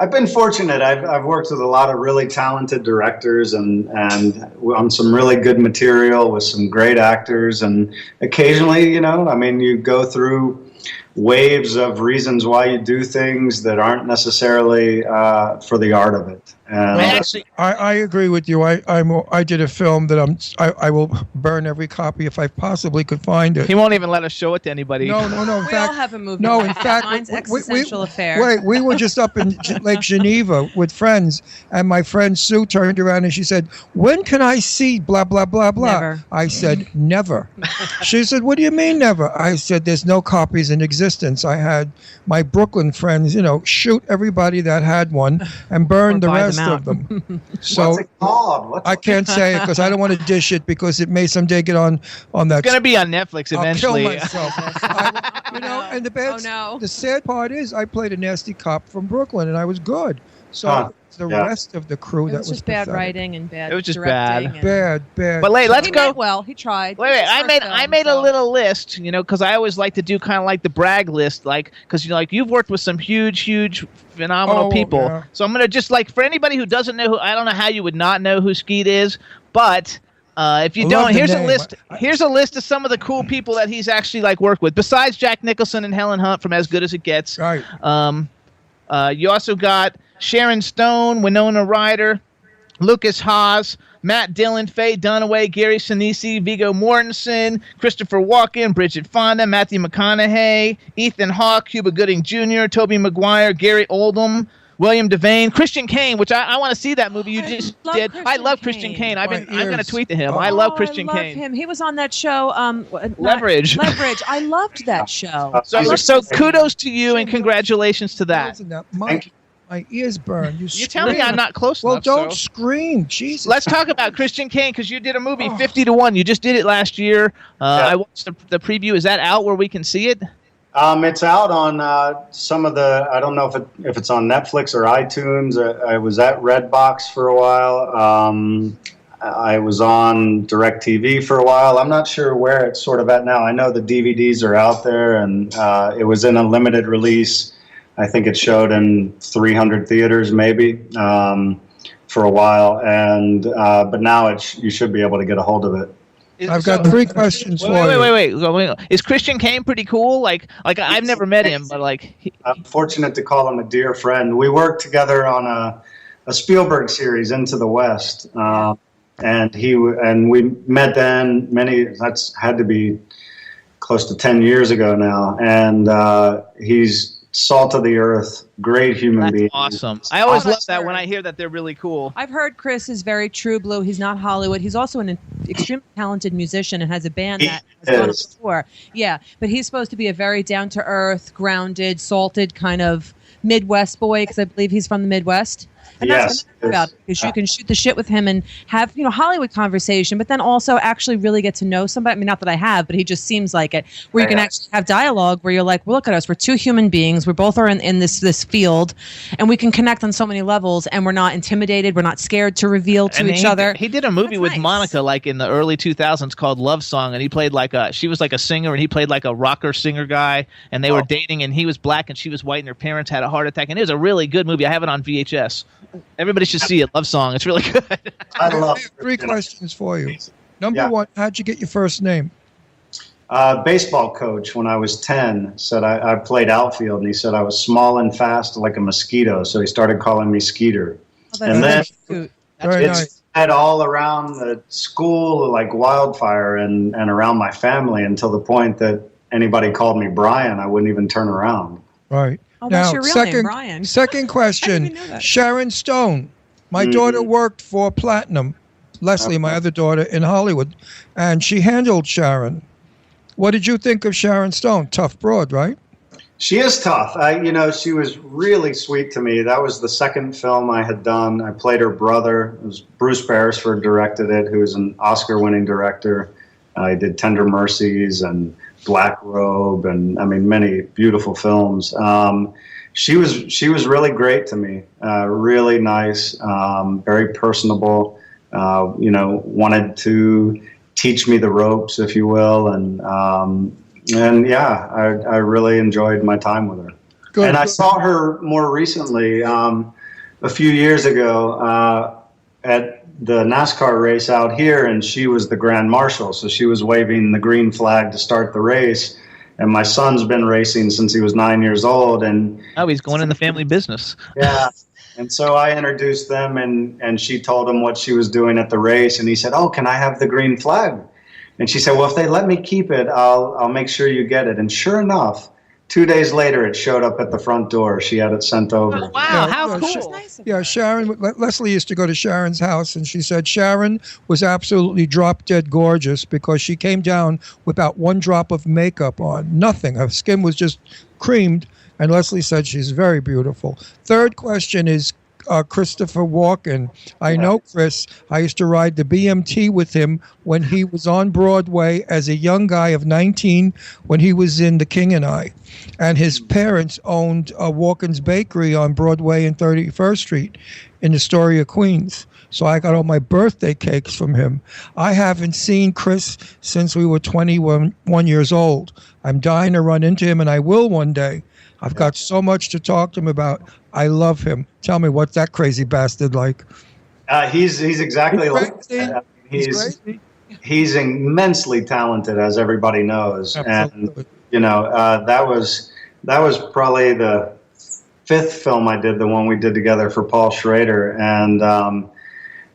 I've been fortunate. I've worked with a lot of really talented directors and on some really good material with some great actors. And occasionally, you go through waves of reasons why you do things that aren't necessarily for the art of it. And I agree with you. I did a film that I will burn every copy if I possibly could find it. He won't even let us show it to anybody. No. We all have a movie. No, like in that. fact, Mine's Existential Affair. Wait, we were just up in Lake Geneva with friends, and my friend Sue turned around and she said, "When can I see blah blah blah blah?" Never. I said, "Never." She said, "What do you mean never?" I said, "There's no copies in existence." I had my Brooklyn friends, shoot everybody that had one and burn the buy rest them of them. So what's it called? I can't say it because I don't want to dish it because it may someday get on that. It's gonna be on Netflix eventually. I'll kill myself. And the sad part is I played a nasty cop from Brooklyn and I was good. So the rest of the crew It that was was just bad pathetic. writing and bad. It was just directing Bad. But let's he go. meant well, he tried. Wait. I made a little list, because I always like to do kind of like the brag list, because you've worked with some huge, phenomenal people. Yeah. So I'm gonna just for anybody who doesn't know I don't know how you would not know who Skeet is, but if you don't, here's a list. Here's a list of some of the cool people that he's actually worked with, besides Jack Nicholson and Helen Hunt from As Good as It Gets. Right. You also got Sharon Stone, Winona Ryder, Lucas Haas, Matt Dillon, Faye Dunaway, Gary Sinise, Viggo Mortensen, Christopher Walken, Bridget Fonda, Matthew McConaughey, Ethan Hawke, Cuba Gooding Jr., Tobey Maguire, Gary Oldham, William Devane, Christian Kane, which I want to see that movie you just love did. I Christian love Christian Kane. Kane. I'm going to ears. tweet to him. I love Christian I love Kane. him. He was on that show. Leverage. Leverage. I loved that show. So kudos to you and congratulations to that. Thank you. My ears burn. You tell me I'm not close well, enough. don't so. scream. Jesus. Let's talk about Christian Kane because you did a movie 50-1. You just did it last year. I watched the preview. Is that out where we can see it? It's out on some of the. I don't know if it's on Netflix or iTunes. I was at Redbox for a while. I was on DirecTV for a while. I'm not sure where it's sort of at now. I know the DVDs are out there, and it was in a limited release. I think it showed in 300 theaters maybe for a while, and but now you should be able to get a hold of it. I've got 3 questions for you. Wait. Is Christian Kane pretty cool? Like I've never met him, but I'm fortunate to call him a dear friend. We worked together on a Spielberg series, Into the West, and we met then. That's had to be close to 10 years ago now, and he's salt of the earth, great human being. Awesome. I always love that when I hear that they're really cool. I've heard Chris is very true blue. He's not Hollywood. He's also an extremely talented musician and has a band that has gone on tour. Yeah, but he's supposed to be a very down-to-earth, grounded, salted kind of Midwest boy because I believe he's from the Midwest. And that's what I'm about, because you can shoot the shit with him and have, Hollywood conversation, but then also actually really get to know somebody. I mean, not that I have, but he just seems like it, where you can actually have dialogue where you're like, well, look at us. We're 2 human beings. We both are in this field, and we can connect on so many levels, and we're not intimidated. We're not scared to reveal to each other. He did a movie with Monica in the early 2000s called Love Song, and he played she was like a singer, and he played like a rocker singer guy, and they were dating, and he was black and she was white, and their parents had a heart attack, and it was a really good movie. I have it on VHS. Everybody should see it. Love Song. It's really good. I love I have 3 questions for you. Number 1, how'd you get your first name? Baseball coach when I was 10 said I played outfield, and he said I was small and fast like a mosquito, so he started calling me Skeeter. And then it's spread all around the school like wildfire and around my family until the point that anybody called me Brian, I wouldn't even turn around. Right. Oh, now, what's your real name, Brian? Second question, Sharon Stone. My daughter worked for Platinum, Leslie, my other daughter, in Hollywood, and she handled Sharon. What did you think of Sharon Stone? Tough broad, right? She is tough. She was really sweet to me. That was the second film I had done. I played her brother. It was Bruce Beresford directed it, who is an Oscar-winning director. I did Tender Mercies and Black Robe, and many beautiful films. She was really great to me. Really nice, very personable. Wanted to teach me the ropes, if you will, and I really enjoyed my time with her. Good. And I saw her more recently, a few years ago, at the NASCAR race out here, and she was the grand marshal, so she was waving the green flag to start the race. And my son's been racing since he was 9 years old, and he's going in the family business. Yeah, and so I introduced them, and she told him what she was doing at the race, and he said, "Oh, can I have the green flag?" And she said, "Well, if they let me keep it, I'll make sure you get it." And sure enough, 2 days later, it showed up at the front door. She had it sent over. Oh, wow, how cool. Yeah, Sharon, Leslie used to go to Sharon's house, and she said Sharon was absolutely drop-dead gorgeous because she came down without 1 drop of makeup on, nothing. Her skin was just creamed, and Leslie said she's very beautiful. Third question is Christopher Walken. I know Chris. I used to ride the BMT with him when he was on Broadway as a young guy of 19 when he was in The King and I. And his parents owned Walken's Bakery on Broadway and 31st Street in Astoria, Queens. So I got all my birthday cakes from him. I haven't seen Chris since we were 21 years old. I'm dying to run into him, and I will one day. I've got so much to talk to him about. I love him. Tell me, what's that crazy bastard like? He's exactly like that. He's immensely talented, as everybody knows. Absolutely. And that was probably the 5th film I did, the one we did together for Paul Schrader. And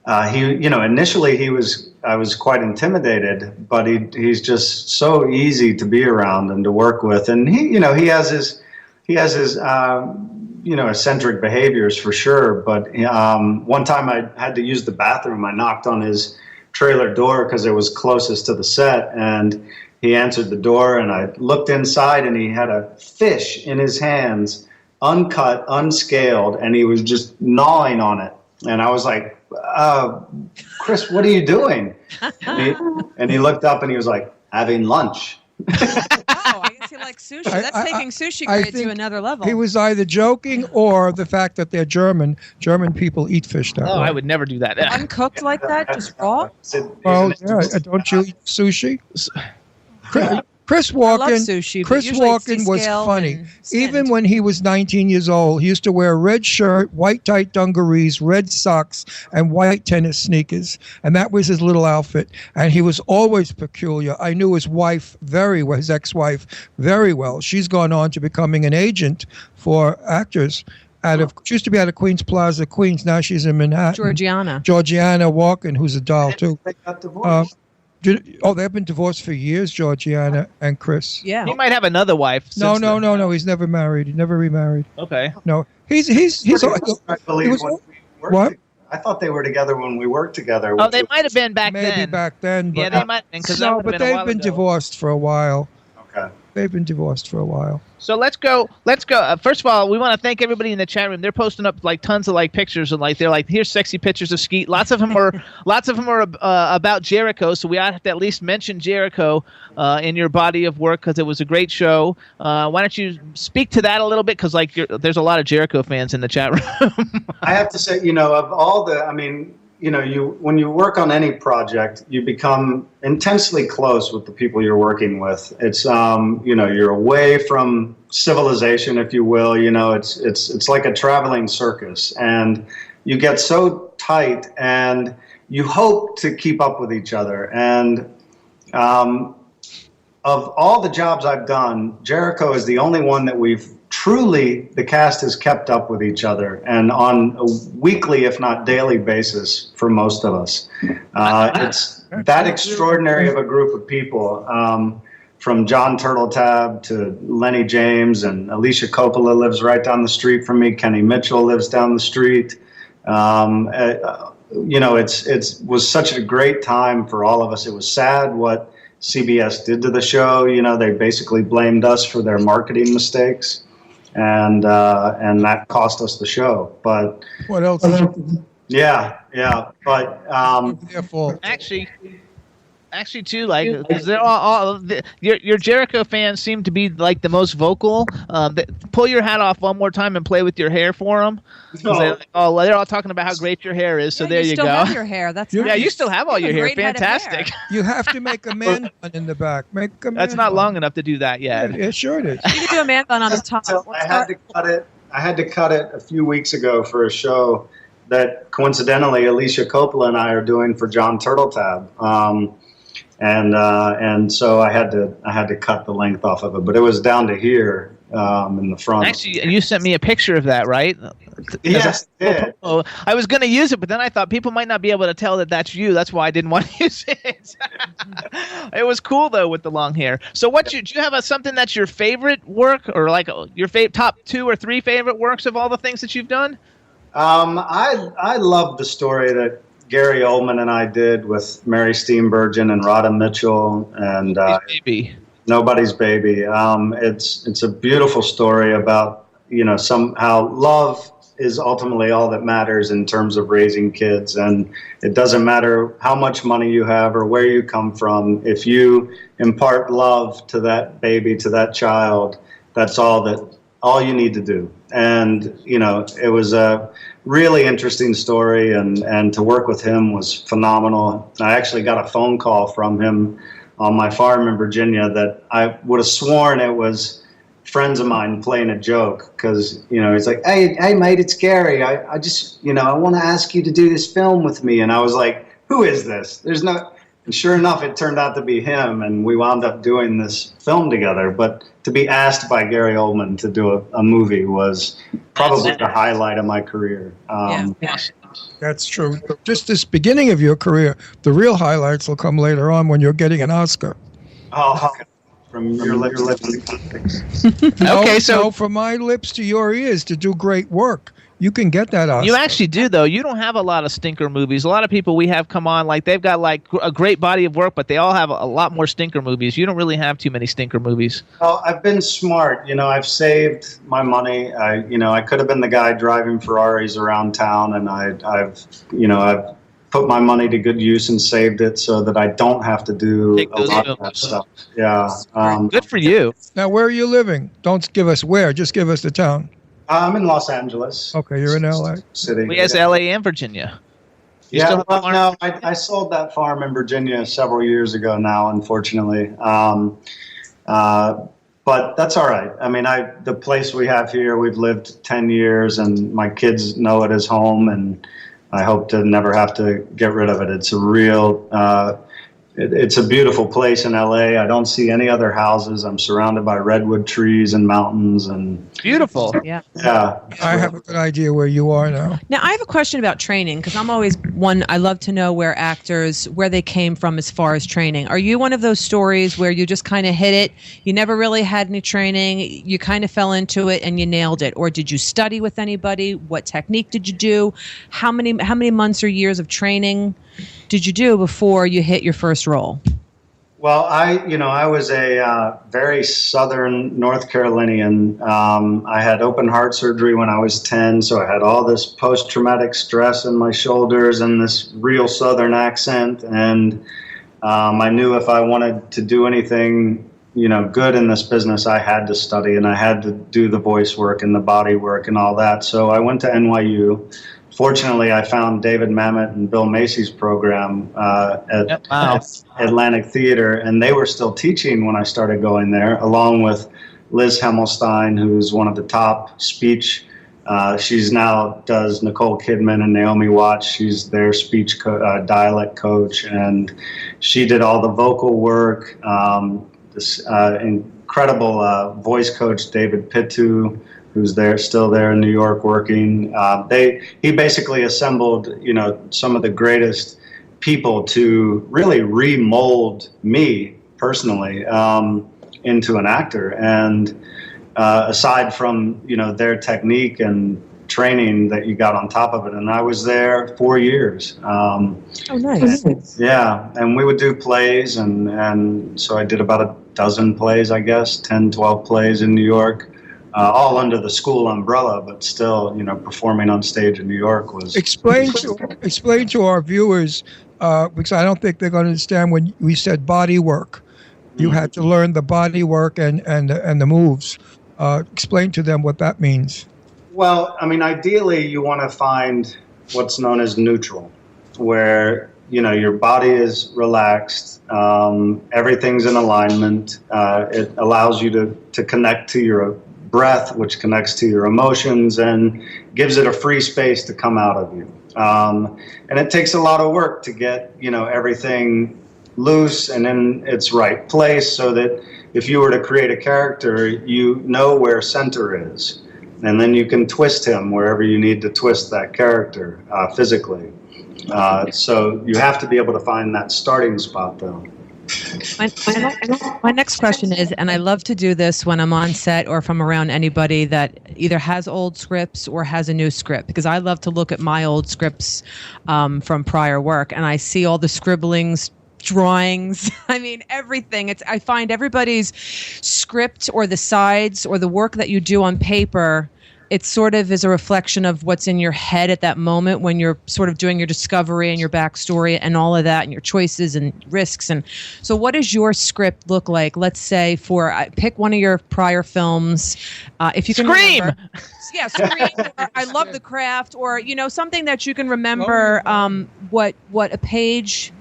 initially I was quite intimidated, but he's just so easy to be around and to work with. And he has his eccentric behaviors for sure. But one time I had to use the bathroom. I knocked on his trailer door because it was closest to the set, and he answered the door, and I looked inside, and he had a fish in his hands, uncut, unscaled, and he was just gnawing on it. And I was like, Chris, what are you doing? And he looked up and he was like, having lunch. Oh, I guess he likes sushi. That's taking sushi grade to another level. He was either joking or the fact that they're German. German people eat fish that way. I would never do that. Uncooked like that, just raw? Oh, yeah. Don't you eat sushi? Chris Walken, sushi, Chris Walken was funny. Even when he was 19 years old, he used to wear a red shirt, white tight dungarees, red socks, and white tennis sneakers. And that was his little outfit. And he was always peculiar. I knew his wife very well, his ex-wife very well. She's gone on to becoming an agent for actors. She used to be out of Queens Plaza, Queens. Now she's in Manhattan. Georgiana Walken, who's a doll, too. They got divorced. They've been divorced for years, Georgiana and Chris. Yeah. He might have another wife. No. He's never married. He never remarried. Okay. No. He's I believe what? I thought they were together when we worked together. Oh, they might have been back then. Maybe back then. But, yeah, they might have been. No, but they've been divorced for a while. Okay. They've been divorced for a while. So let's go. First of all, we want to thank everybody in the chat room. They're posting up like tons of like pictures and like they're like, here's sexy pictures of Skeet. Lots of them are about Jericho. So we have to at least mention Jericho in your body of work because it was a great show. Why don't you speak to that a little bit? Because like there's a lot of Jericho fans in the chat room. I have to say, of all when you work on any project, you become intensely close with the people you're working with. It's, you're away from civilization, if you will. It's like a traveling circus, and you get so tight, and you hope to keep up with each other. And of all the jobs I've done, Jericho is the only one that the cast has kept up with each other, and on a weekly, if not daily basis for most of us. It's that extraordinary of a group of people, from John Turtletab to Lenny James, and Alicia Coppola lives right down the street from me. Kenny Mitchell lives down the street. It was such a great time for all of us. It was sad what CBS did to the show. They basically blamed us for their marketing mistakes. And that cost us the show. But what else? Yeah. But actually, too, like, because they're your Jericho fans seem to be like the most vocal. Pull your hat off one more time and play with your hair for them. They're all talking about how great your hair is. So there you go. You still have your hair. That's nice. You still have all your hair. Fantastic. You have to make a man bun in the back. That's not long enough to do that yet. Yeah, sure it is. You can do a man bun on the top. I had to cut it a few weeks ago for a show that coincidentally Alicia Coppola and I are doing for John Turtletab. And so I had to cut the length off of it, but it was down to here in the front. Actually, you sent me a picture of that, right? Yes, I did. I was going to use it, but then I thought people might not be able to tell that that's you. That's why I didn't want to use it. It was cool though with the long hair. So, do you have something that's your favorite work, or like your top 2 or 3 favorite works of all the things that you've done? I love the story that Gary Oldman and I did with Mary Steenburgen and Radha Mitchell and Nobody's Baby. It's a beautiful story about somehow love is ultimately all that matters in terms of raising kids, and it doesn't matter how much money you have or where you come from. If you impart love to that baby, to that child, that's all you need to do. And it was a really interesting story, and to work with him was phenomenal. I actually got a phone call from him on my farm in Virginia that I would have sworn it was friends of mine playing a joke, because he's like, hey mate, it's Gary. I just I want to ask you to do this film with me. And I was like, who is this? And sure enough, it turned out to be him, and we wound up doing this film together. But to be asked by Gary Oldman to do a movie was probably the highlight of my career. That's true. Just this beginning of your career, the real highlights will come later on when you're getting an Oscar. Oh, from your lips. Okay, so from my lips to your ears to do great work. You can get that out. you actually do, though. You don't have a lot of stinker movies. A lot of people we have come on, like they've got like a great body of work, but they all have a lot more stinker movies. You don't really have too many stinker movies. Well, I've been smart. I've saved my money. I could have been the guy driving Ferraris around town, and I've put my money to good use and saved it so that I don't have to do a lot of that stuff. Yeah. Good for you. Now, where are you living? Don't give us where. Just give us the town. I'm in Los Angeles. Okay, you're in L.A. City. We has L.A. and Virginia. You Yeah, still have a well, farm? no, I sold that farm in Virginia several years ago now, unfortunately. But that's all right. I mean, the place we have here, we've lived 10 years, and my kids know it as home, and I hope to never have to get rid of it. It's a real... It's a beautiful place in LA. I don't see any other houses. I'm surrounded by redwood trees and mountains, and beautiful. Yeah. Yeah. I have a good idea where you are now. Now, I have a question about training, because I'm always I love to know where they came from as far as training. Are you one of those stories where you just kind of hit it? You never really had any training. You kind of fell into it and you nailed it. Or did you study with anybody? What technique did you do? How many months or years of training did you do before you hit your first role? Well, I was a very southern North Carolinian. I had open heart surgery when I was 10, so I had all this post-traumatic stress in my shoulders and this real southern accent. And I knew if I wanted to do anything, good in this business, I had to study, and I had to do the voice work and the body work and all that. So I went to NYU. Fortunately, I found David Mamet and Bill Macy's program at Atlantic Theater, and they were still teaching when I started going there, along with Liz Hemmelstein, who's one of the top speech. She's now does Nicole Kidman and Naomi Watts. She's their speech dialect coach, and she did all the vocal work. This incredible voice coach, David Pittu, who's still there in New York working. He basically assembled, some of the greatest people to really remold me personally into an actor. And aside from, their technique and training that you got on top of it, and I was there 4 years. Oh, nice. Yeah, and we would do plays, and so I did about a dozen plays, I guess, 10, 12 plays in New York. All under the school umbrella, but still, performing on stage in New York was... Explain to our viewers, because I don't think they're going to understand when we said body work. You had to learn the body work and the moves. Explain to them what that means. Well, I mean, ideally, you want to find what's known as neutral, where, your body is relaxed, everything's in alignment. It allows you to connect to your breath, which connects to your emotions and gives it a free space to come out of you. And it takes a lot of work to get, everything loose and in its right place, so that if you were to create a character, you know where center is. And then you can twist him wherever you need to twist that character physically. So you have to be able to find that starting spot, though. My next question is, and I love to do this when I'm on set or if I'm around anybody that either has old scripts or has a new script, because I love to look at my old scripts from prior work, and I see all the scribblings, drawings, I mean, everything. I find everybody's script or the sides or the work that you do on paper, it sort of is a reflection of what's in your head at that moment when you're sort of doing your discovery and your backstory and all of that and your choices and risks. And so what does your script look like? Let's say pick one of your prior films. If you can Scream! Remember, yeah, Scream. Or I Love the Craft, or, something that you can remember what a page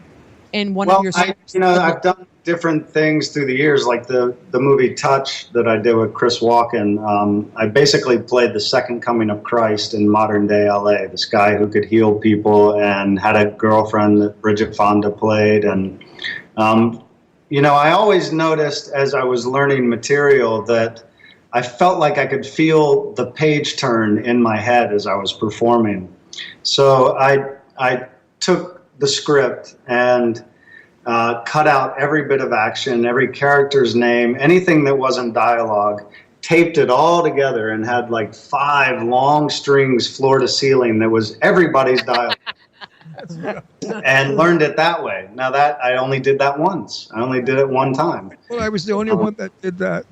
in one of your scripts. I've done different things through the years, like the movie Touch that I did with Chris Walken. I basically played the second coming of Christ in modern day LA, this guy who could heal people and had a girlfriend that Bridget Fonda played. And, I always noticed as I was learning material that I felt like I could feel the page turn in my head as I was performing. So I took the script and cut out every bit of action, every character's name, anything that wasn't dialogue, taped it all together, and had like 5 long strings floor to ceiling that was everybody's dialogue. And learned it that way. Now that I only did that once. I only did it one time. Well, I was the only one that did that.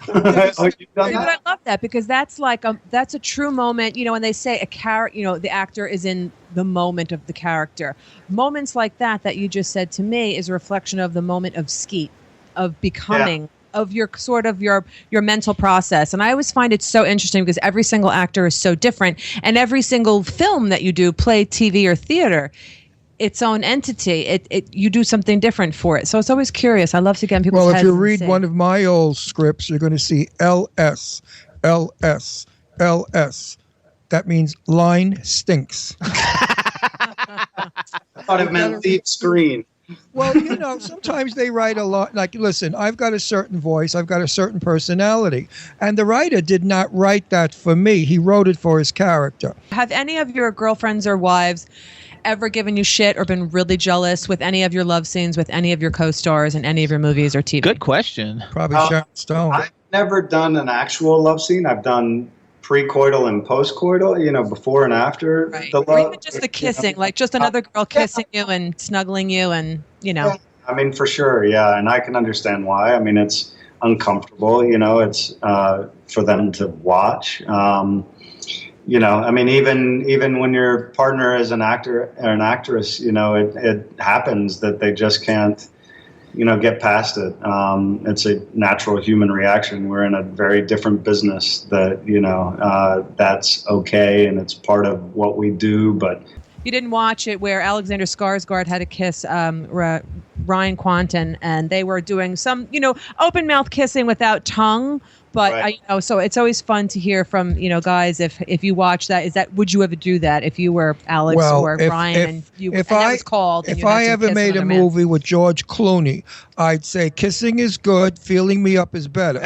Oh, you've done But I that? love that because that's like that's a true moment. You know, when they say a character, you know, the actor is in the moment of the character. Moments like that you just said to me is a reflection of the moment of Skeet, of becoming. Yeah. Of your sort of your mental process. And I always find it so interesting because every single actor is so different, and every single film that you do, play, TV, or theater, its own entity. It you do something different for it. So it's always curious. I love to get in people's Well, if heads you and read see. one of my old scripts, you're going to see LS, LS, LS. That means line stinks. I thought it meant leave screen. Well, you know, sometimes they write a lot. Like, listen, I've got a certain voice, I've got a certain personality, and the writer did not write that for me. He wrote it for his character. Have any of your girlfriends or wives ever given you shit or been really jealous with any of your love scenes with any of your co-stars in any of your movies or TV? Good question. Probably Sharon Stone. I've never done an actual love scene. I've done pre-coital and post-coital, you know, before and after Right. the Or love. even just the kissing, like just another girl kissing you and snuggling you and, you know. I mean, for sure, yeah, and I can understand why. I mean, it's uncomfortable, you know, it's for them to watch. You know, I mean, even when your partner is an actor or an actress, you know, it happens that they just can't, you know, get past it. It's a natural human reaction. We're in a very different business that, you know, that's okay and it's part of what we do. But You didn't watch it where Alexander Skarsgård had to kiss Ryan Quanten, and they were doing some, you know, open mouth kissing without tongue. But Right. you know, so it's always fun to hear from, you know, guys. If you watch that, would you ever do that if you were Alex or Ryan and you and that was called? And If you had I to ever kiss made a another man? movie with George Clooney, I'd say kissing is good, feeling me up is better.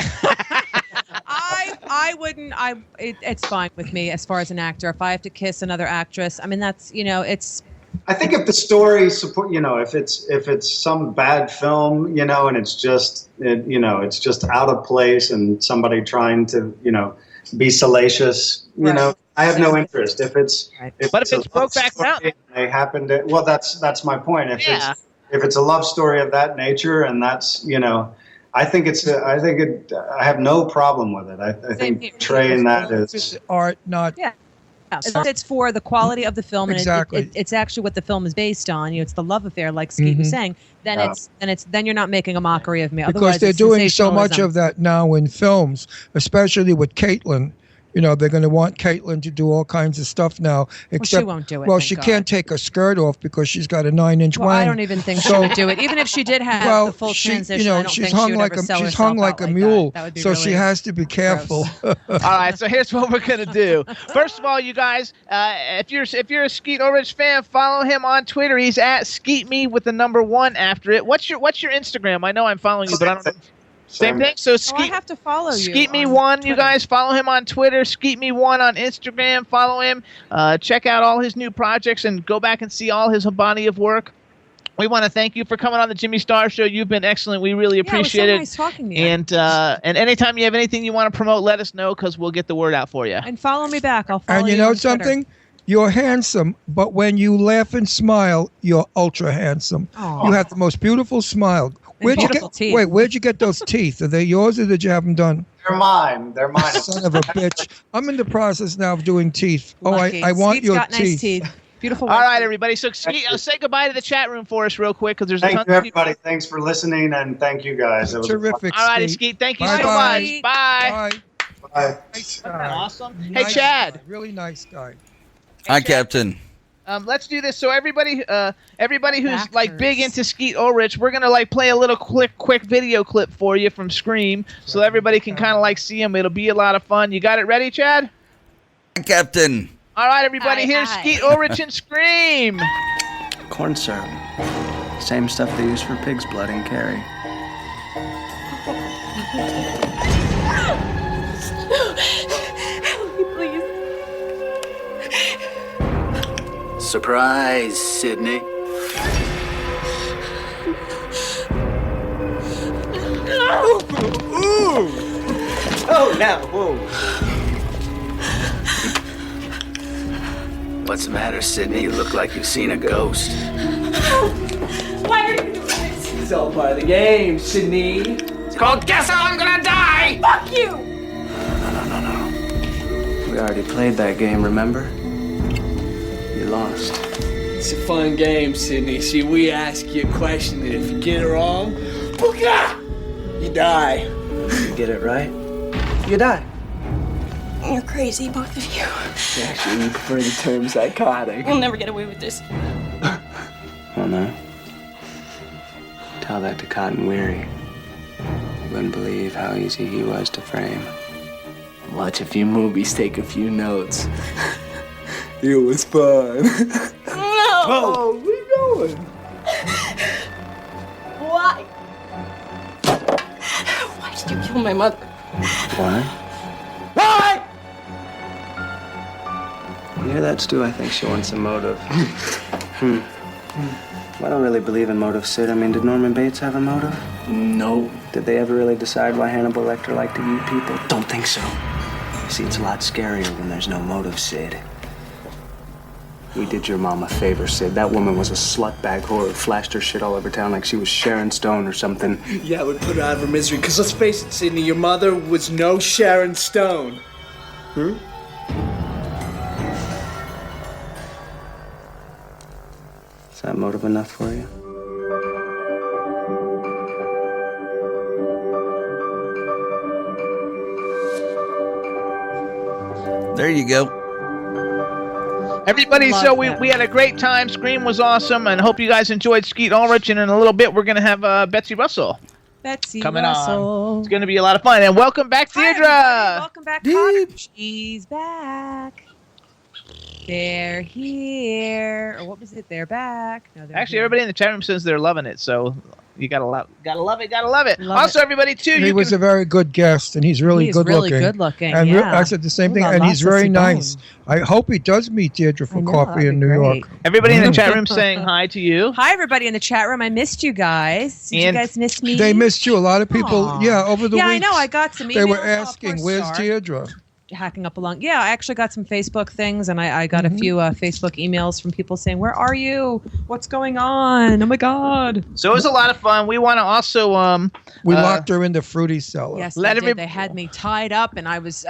I wouldn't. It's fine with me as far as an actor. If I have to kiss another actress, I mean that's, you know, it's. I think if the story support, you know, if it's some bad film, you know, and it's just out of place and somebody trying to, you know, be salacious, you know, I have no interest. If it's But if it's Brokeback Mountain, they happen to. Well, that's my point. If it's a love story of that nature, and that's, you know, I have no problem with it. I think portraying that is art, not. Yeah. It's for the quality of the film, and Exactly. it's actually what the film is based on. You know, it's the love affair, like Skeet was saying. Then you're not making a mockery of me. Because Otherwise, they're it's doing so much sensationalism. of that now in films, especially with Caitlyn. You know, they're going to want Caitlyn to do all kinds of stuff now. she won't do it, Well, thank she God. can't take her skirt off because she's got a 9-inch Well, wang. I don't even think she So- would do it. Even if she did have the full transition, you know, I don't she's think hung she would like ever sell she's herself hung like out a like mule, that would be so she really has to be careful. all right, so here's what we're gonna do. First of all, you guys, if you're a Skeet Ulrich fan, follow him on Twitter. He's at SkeetMe with the number 1 after it. What's your Instagram? I know I'm following you, but I don't know. Same thing. So I Skeet, have to follow you. Skeet Me on One, you Twitter. guys follow him on Twitter. Skeet Me One on Instagram. Follow him. Check out all his new projects and go back and see all his body of work. We want to thank you for coming on the Jimmy Star Show. You've been excellent. We really appreciate it. Was so nice talking to you. And anytime you have anything you want to promote, let us know because we'll get the word out for you. And follow me back. I'll follow And you you know on Twitter. something? You're handsome, but when you laugh and smile, you're ultra handsome. Aw. You have the most beautiful smile. beautiful teeth. Where'd you get those teeth? Are they yours or did you have them done? they're mine. They're mine. Son of a bitch. I'm in the process now of doing teeth. Lucky. I want Skeet's your got teeth. nice teeth. Beautiful. All white right, teeth. everybody. So Skeet, say goodbye to the chat room for us real quick because there's a ton Thank you, of people. everybody. Thanks for listening, and thank you guys. It was Terrific. All righty, Skeet. Skeet. Thank you so Bye-bye. much. Bye. Bye. Bye. Nice guy. Awesome. Hey, Nice Chad. guy. Really nice guy. Hi, Captain. Let's do this. So everybody who's like big into Skeet Ulrich, we're gonna like play a little quick video clip for you from Scream, so everybody can kind of like see him. It'll be a lot of fun. You got it ready, Chad? Hi, Captain. All right, everybody. Hi, Here's hi. Skeet Ulrich and Scream. Corn syrup. Same stuff they use for pig's blood in Carrie. Help me, please. Surprise, Sydney. Oh, now, whoa. What's the matter, Sydney? You look like you've seen a ghost. Why are you doing this? It's all part of the game, Sydney. It's called Guess How I'm Gonna Die! Fuck you! No. We already played that game, remember? You lost. It's a fun game, Sydney. See, we ask you a question, and if you get it wrong, booga! You die. You get it right, you die. You're crazy, both of you. Actually, we prefer the term psychotic. We'll never get away with this. Oh, no? Tell that to Cotton Weary. You wouldn't believe how easy he was to frame. Watch a few movies, take a few notes. It was fun. No! Oh, where you going? Why? Why did you kill my mother? Why? Why? You hear that, Stu? I think she wants a motive. I don't really believe in motive, Sid. I mean, did Norman Bates have a motive? No. Did they ever really decide why Hannibal Lecter liked to eat people? Don't think so. You see, it's a lot scarier when there's no motive, Sid. We did your mom a favor, Sid. That woman was a slutbag whore who flashed her shit all over town like she was Sharon Stone or something. Yeah, it would put her out of her misery. Because let's face it, Sydney, your mother was no Sharon Stone. Is that motive enough for you? There you go. Everybody, Love so that. we had a great time. Scream was awesome, and hope you guys enjoyed Skeet Ulrich. And in a little bit, we're going to have Betsy Russell Betsy coming Russell. on. It's going to be a lot of fun. And welcome back, Hi, Deirdre. everybody. Welcome back, Connor. She's back. They're here. Or what was it? They're back. No, they're Actually, here. everybody in the chat room says they're loving it, so you gotta love it. Love Also, everybody too, He you was can a very good guest, and he's really He's good really looking. good looking, And yeah. I said the same Ooh thing, la and la, he's very sissy nice. bone. I hope he does meet Deirdre for I know, coffee that'd in be New great. York. everybody in the chat room saying hi to you. Hi, everybody in the chat room. I missed you guys. Did And you guys miss me? They missed you. A lot of people, Aw. yeah, over the Yeah, I weeks. know. I got some emails. They were Oh, asking, poor where's Star. Deirdre? Hacking up along. Yeah, I actually got some Facebook things, and I got a few Facebook emails from people saying, "Where are you? What's going on? Oh my God!" So it was a lot of fun. We want to also We locked her in the fruity cellar. Yes, Let they did. every- They had me tied up, and I was.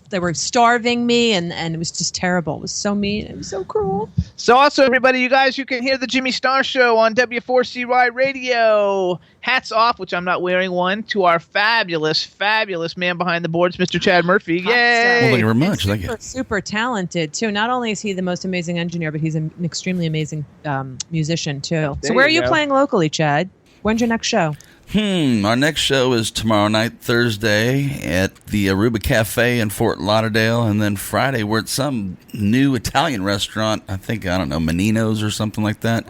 They were starving me, and it was just terrible. It was so mean. It was so cruel. So also, everybody, you guys, you can hear the Jimmy Star Show on W4CY Radio. Hats off, which I'm not wearing one, to our fabulous man behind the boards, Mr. Chad Murphy. Hot Yay! Well, thank you very much. Super, Thank you. super talented too. Not only is he the most amazing engineer, but he's an extremely amazing musician too. There So where are you you go. playing locally, Chad? When's your next show? Our next show is tomorrow night, Thursday, at the Aruba Cafe in Fort Lauderdale. And then Friday, we're at some new Italian restaurant. I don't know, Menino's or something like that,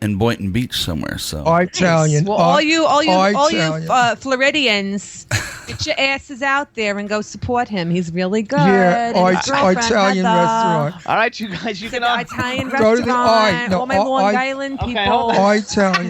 in Boynton Beach somewhere. So Italian. Well, all you Italian. Floridians, get your asses out there and go support him. He's really good. Yeah, And his girlfriend, Italian Heather. restaurant. All right, you guys, you It's can an all... Italian Go to the restaurant. no, all my Long I- Island Okay, people. hold Italian.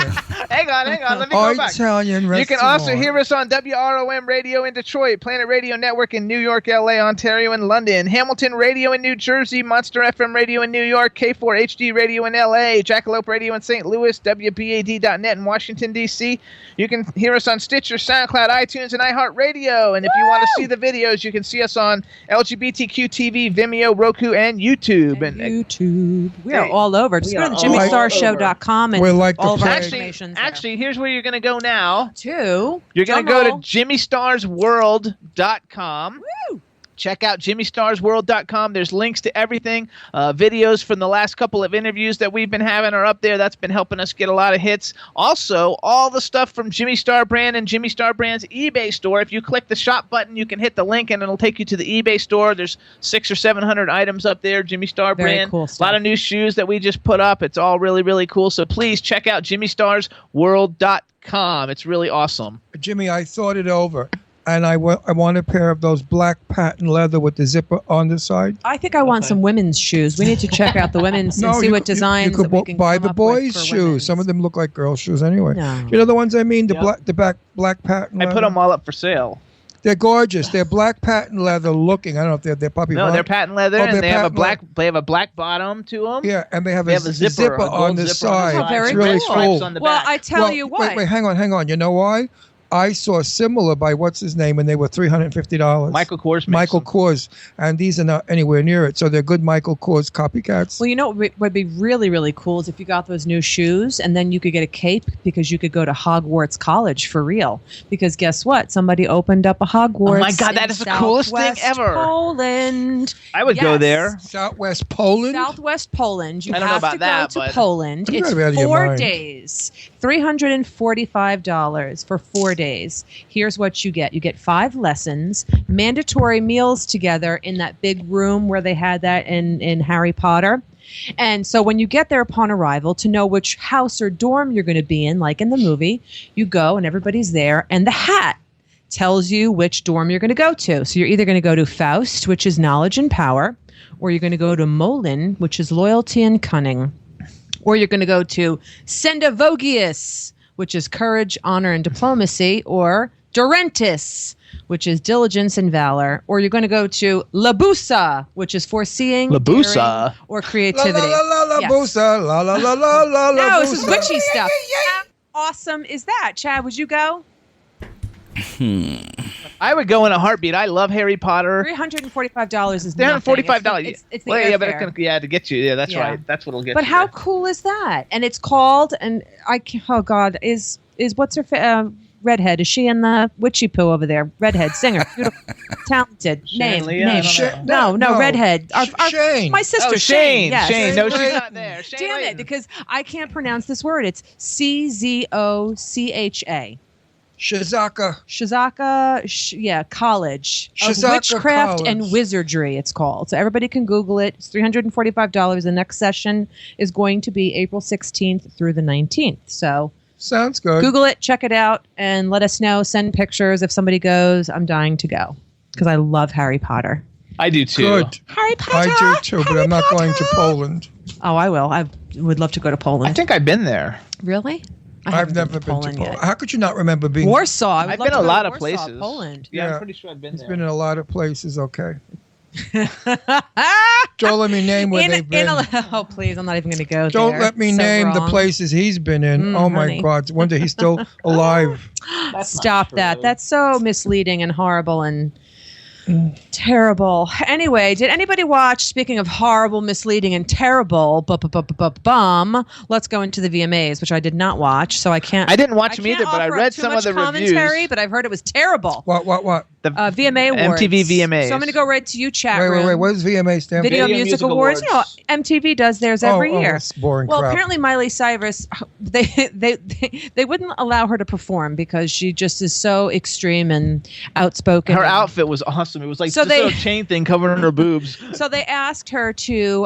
Hang on, let me go back. Italian restaurant. You can also hear us on WROM Radio in Detroit, Planet Radio Network in New York, LA, Ontario, and London, Hamilton Radio in New Jersey, Monster FM Radio in New York, K4HD Radio in LA, Jackalope Radio in St. Louis, WBAD.net in Washington, D.C. You can hear us on Stitcher, SoundCloud, iTunes, and iHeartRadio. And if you want to see the videos, you can see us on LGBTQ TV, Vimeo, Roku, and YouTube. And YouTube. We are all over. Just We go are to all jimmystarshow.com and We're like the all of our plague. information. Actually, here's where you're going to go now. Two. You're going to go to Drumroll. JimmyStarsWorld.com. Woo! Check out JimmyStarsWorld.com. There's links to everything. Videos from the last couple of interviews that we've been having are up there. That's been helping us get a lot of hits. Also, all the stuff from Jimmy Star Brand and Jimmy Star Brand's eBay store. If you click the shop button, you can hit the link and it'll take you to the eBay store. There's 600 or 700 items up there. Jimmy Star Very Brand. cool A stuff. lot of new shoes that we just put up. It's all really, really cool. So please check out JimmyStarsWorld.com. It's really awesome. Jimmy, I thought it over. and I want a pair of those black patent leather with the zipper on the side. I think I want some women's shoes. We need to check out the women's and see what designs you that we could can buy come the up with boys' for shoes. women's. Some of them look like girl shoes anyway. No. You know the ones I mean? The black patent I leather? put them all up for sale. They're gorgeous. They're black patent leather looking. I don't know if they're puppy. No, they're patent leather, Oh, and they're they have a patent black. They have a black bottom to them. Yeah, and they have They a have a zipper, zipper, a on gold the zipper on the side. side. very It's really cool. cool. On the Well, back. I tell you what. Wait, hang on. You know why? I saw similar by what's his name, and they were $350. Michael Kors. Michael Kors, and these are not anywhere near it. So they're good Michael Kors copycats. Well, you know what would be really, really cool is if you got those new shoes and then you could get a cape because you could go to Hogwarts College for real. Because guess what? Somebody opened up a Hogwarts. Oh my God, that in is the coolest thing Southwest ever. Poland. I would go there. Southwest Poland. Southwest Poland. You I don't know have about to that, go to but- Poland. You It's gotta be out of your 4 mind. days, $345 for 4 days. Here's what you get. You get 5 lessons, mandatory meals together in that big room where they had that in Harry Potter. And so when you get there upon arrival, to know which house or dorm you're going to be in, like in the movie, you go and everybody's there, and the hat tells you which dorm you're going to go to. So you're either going to go to Faust, which is knowledge and power, or you're going to go to Molin, which is loyalty and cunning, or you're going to go to Sendivogius, which is courage, honor, and diplomacy, or Durentis, which is diligence and valor, or you're going to go to Labusa, which is foreseeing, Labusa? daring, or creativity. La Yes. busa, la la la la la la. No, this is busa. witchy stuff. How awesome is that? Chad, would you go? I would go in a heartbeat. I love Harry Potter. $345 is nothing. $345. It's the Well, yeah, but airfare. it's gonna, to get you. Yeah, that's Yeah. right. That's what'll get But you. how cool is that? And it's called, and oh God, is what's her redhead? Is she in the witchy poo over there? Redhead singer, beautiful, talented. Shannon Name, Leah? name. I don't No, redhead. Shane. My sister Oh, Shane. Yes. Shane. No, she's Shane. not there. Shane Damn Layton. it, because I can't pronounce this word. It's Czocha. Shizaka. Shizaka, College of Shizaka Witchcraft College. and Wizardry, it's called. So everybody can Google it. It's $345. The next session is going to be April 16th through the 19th. So Sounds good. Google it, check it out, and let us know. Send pictures. If somebody goes, I'm dying to go because I love Harry Potter. I do too. Good. Harry Potter. I do too, but I'm not going to Poland. Oh, I will. I would love to go to Poland. I think I've been there. Really? I I've haven't never been to Poland Poland. yet. How could you not remember being? Warsaw. I would I've love been to a go lot to of Warsaw, places. Poland. Yeah, Yeah. I'm pretty sure I've been He's there. been in a lot of places. Okay. Don't let me name where they've been. Oh, please. I'm not even going to go Don't there. let me So name the wrong. places he's been in. Oh my honey. God! Wonder he's still alive. Stop that. That's so misleading and horrible and terrible. Anyway, did anybody watch, speaking of horrible, misleading, and terrible, let's go into the VMAs, which I did not watch, so I can't. I didn't watch them can't either, but I offer read up too some of much the commentary, reviews. but I've heard it was terrible. What? The VMA Awards. MTV VMAs. So I'm going to go right to you, chat Wait. room. What does VMA stand for? Video Music Awards. You know, MTV does theirs every year. That's boring Well, crap. apparently Miley Cyrus, they wouldn't allow her to perform because she just is so extreme and outspoken. Her outfit was awesome. It was like So this they- little chain thing covering her boobs. So they asked her to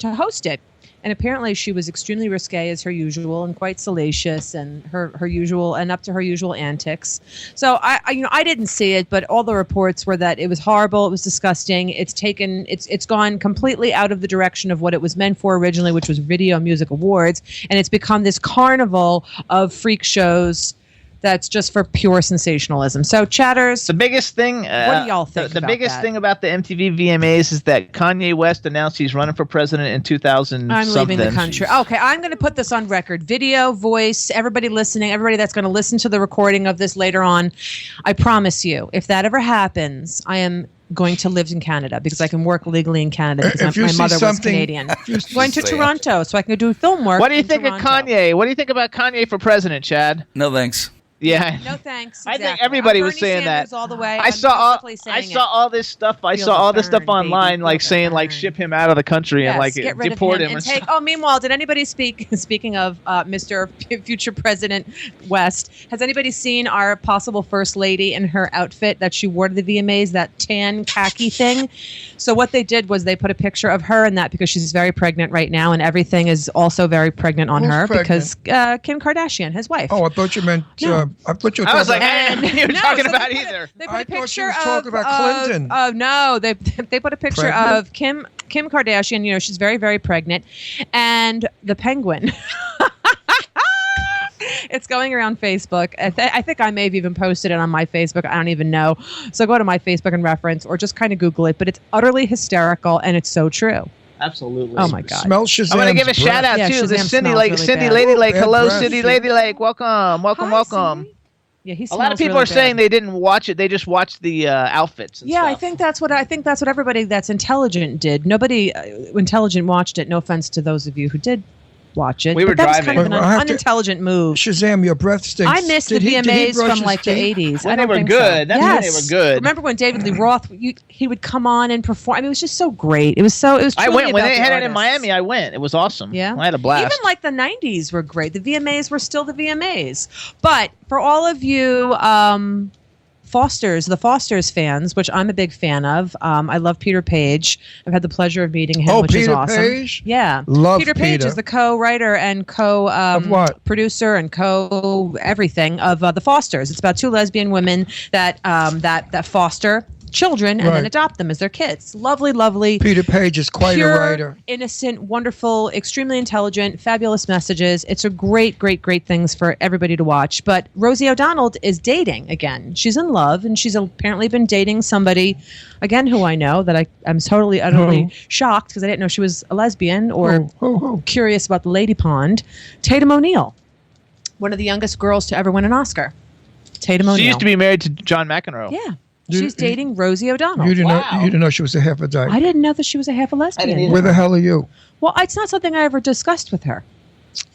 host it. And apparently she was extremely risque as her usual and quite salacious and her usual and up to her usual antics. So I didn't see it, but all the reports were that it was horrible, it was disgusting. It's gone completely out of the direction of what it was meant for originally, which was Video Music Awards, and it's become this carnival of freak shows that's just for pure sensationalism. So chatters, The biggest thing. What do y'all think The about biggest that? thing about the MTV VMAs is that Kanye West announced he's running for president in 2000. I'm something. leaving the country. Okay, I'm going to put this on record. Video, voice, everybody listening, everybody that's going to listen to the recording of this later on. I promise you, if that ever happens, I am going to live in Canada because I can work legally in Canada because If you my see mother was something- Canadian. Going to Toronto so I can do film work. What do you in think of Toronto. Kanye? What do you think about Kanye for president, Chad? No thanks. Yeah. No thanks. I think exactly. everybody I'm was Bernie saying Sanders that. all the way. I I'm saw publicly I saying saw it. all this stuff. I Feel saw the all this stuff burn, baby. online, like Feel the saying like burn. ship him out of the country and like get rid deport of him. him and and take. stuff. Oh, meanwhile, did anybody speaking of Mr. Future President West? Has anybody seen our possible first lady in her outfit that she wore to the VMAs? That tan khaki thing. So what they did was they put a picture of her in that because she's very pregnant right now, and everything is also very pregnant on Who's her pregnant? because Kim Kardashian, his wife. Oh, I thought you meant No. I thought you were I was talking like, I about. didn't know what you were No, talking so about they put either. They put I a thought she picture was talking of about Clinton. Oh no, they put a picture Pregnant? of Kim Kardashian. You know, she's very, very pregnant, and the penguin. It's going around Facebook. I think I may have even posted it on my Facebook. I don't even know. So go to my Facebook and reference, or just kind of Google it. But it's utterly hysterical, and it's so true. Absolutely. Oh my God. Smell Shazam's I want to give a shout out Yeah, too. Shazam This Cindy, smells really Cindy bad. Lady Lake. Bad Hello, breath. Cindy Lady Lake. Welcome, welcome, Hi, welcome. Cindy. Yeah, he A lot of smells people really are saying bad. they didn't watch it. They just watched the outfits. And Yeah, stuff. I think that's what everybody that's intelligent did. Nobody intelligent watched it. No offense to those of you who did watch it. We were but that was driving. kind of an Well, I have to- unintelligent move. Shazam, your breath stinks. I missed the Did he VMAs brush from his like the teeth? 80s. When I they don't were think good. So. That's when they were good. Remember when David Lee Roth, he would come on and perform. I mean, it was just so great. It was I truly went when about they the had it in artists. Miami. I went. It was awesome. Yeah. I had a blast. Even like the 90s were great. The VMAs were still the VMAs. But for all of you the Fosters fans, which I'm a big fan of, I love Peter Page. I've had the pleasure of meeting him, Oh, which is Peter awesome. Page? Yeah. Love Peter Page Peter. is the co-writer and Of what? producer and co-everything of The Fosters. It's about two lesbian women that foster children and then Right. adopt them as their kids. Lovely, lovely. Peter Page is quite Pure, a writer. innocent, wonderful, extremely intelligent, fabulous messages. It's a great, great, great things for everybody to watch. But Rosie O'Donnell is dating again. She's in love, and she's apparently been dating somebody, again, who I know, that I'm totally, utterly shocked because I didn't know she was a lesbian or curious about the lady pond. Tatum O'Neal, one of the youngest girls to ever win an Oscar. Tatum O'Neal. She used to be married to John McEnroe. Yeah. She's dating Rosie O'Donnell. You didn't know she was a hermaphrodite. I didn't know that she was a half a lesbian. Where the hell are you? Well, it's not something I ever discussed with her.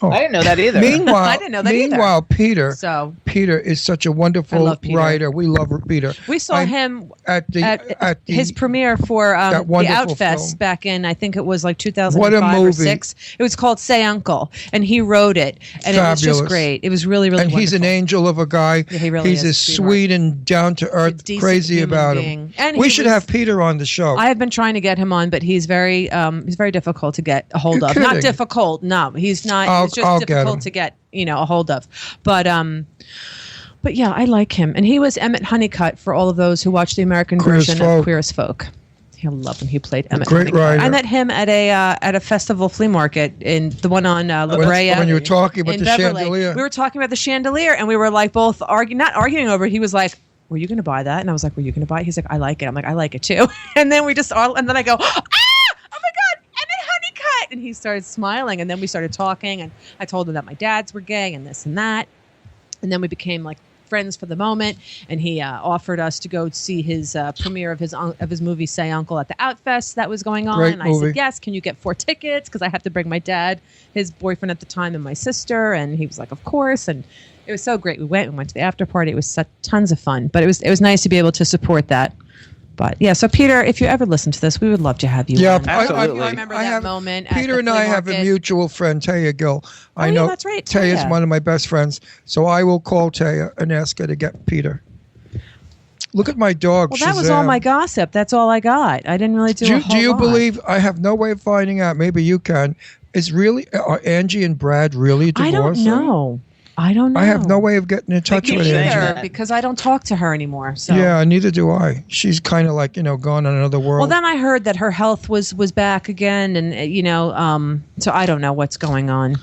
Oh. I didn't know that either. Meanwhile, I didn't know that either. meanwhile, Peter So is such a I wonderful love Peter. writer. We love Peter. we saw him at the his premiere for that the wonderful Outfest film. back in, I think it was like 2005 What a or movie. 6. It was called Say Uncle, and he wrote it, and it was just Fabulous. great. It was really, really and he's an wonderful. angel of a guy. Yeah, he really he's is, as sweetheart. sweet and down to earth, decent crazy human about being. him. And We he should was- have Peter on the show. I have been trying to get him on, but he's very difficult to get a hold You're of. Not kidding. difficult, no, he's not. I'll It's just get him. difficult to get a hold of. But yeah, I like him, and he was Emmett Honeycutt for all of those who watch the American Queer as version Folk. of Queer as Folk. I love him. He played Emmett great Honeycutt. writer. I met him at a festival flea market in the one on La Brea. when you were talking about in the Beverly. chandelier. We were talking about the chandelier, and we were like both not arguing over it. He was like, "Were you going to buy that?" And I was like, "Were you going to buy it?" He's like, "I like it." I'm like, "I like it too." And then and then I go, "Ah! Oh my God, Emmett Honeycutt!" And he started smiling, and then we started talking, and I told him that my dads were gay and this and that, and then we became like friends for the moment, and he offered us to go see his premiere of his movie Say Uncle at the Outfest that was going on. Great and I movie. said, yes, can you get 4 tickets, because I have to bring my dad, his boyfriend at the time, and my sister. And he was like, of course. And it was so great. We went to the after party. It was tons of fun, but it was nice to be able to support that. But yeah, so Peter, if you ever listen to this, we would love to have you Yeah, on. Absolutely. I remember that moment. at Peter the and flea I have a market. mutual friend, Taya Gill. I yeah, know that's right, Taya's Taya. one of my best friends, so I will call Taya and ask her to get Peter. Look at my dog. Well, that was all Shazam. my gossip. That's all I got. I didn't really do a whole Do you lot. believe? I have no way of finding out. Maybe you can. Are Angie and Brad really divorced? I don't know. I don't know. I have no way of getting in touch keep with saying Angie. that. because I don't talk to her anymore. So. Yeah, neither do I. She's kind of like gone on another world. Well, then I heard that her health was back again, and so I don't know what's going on.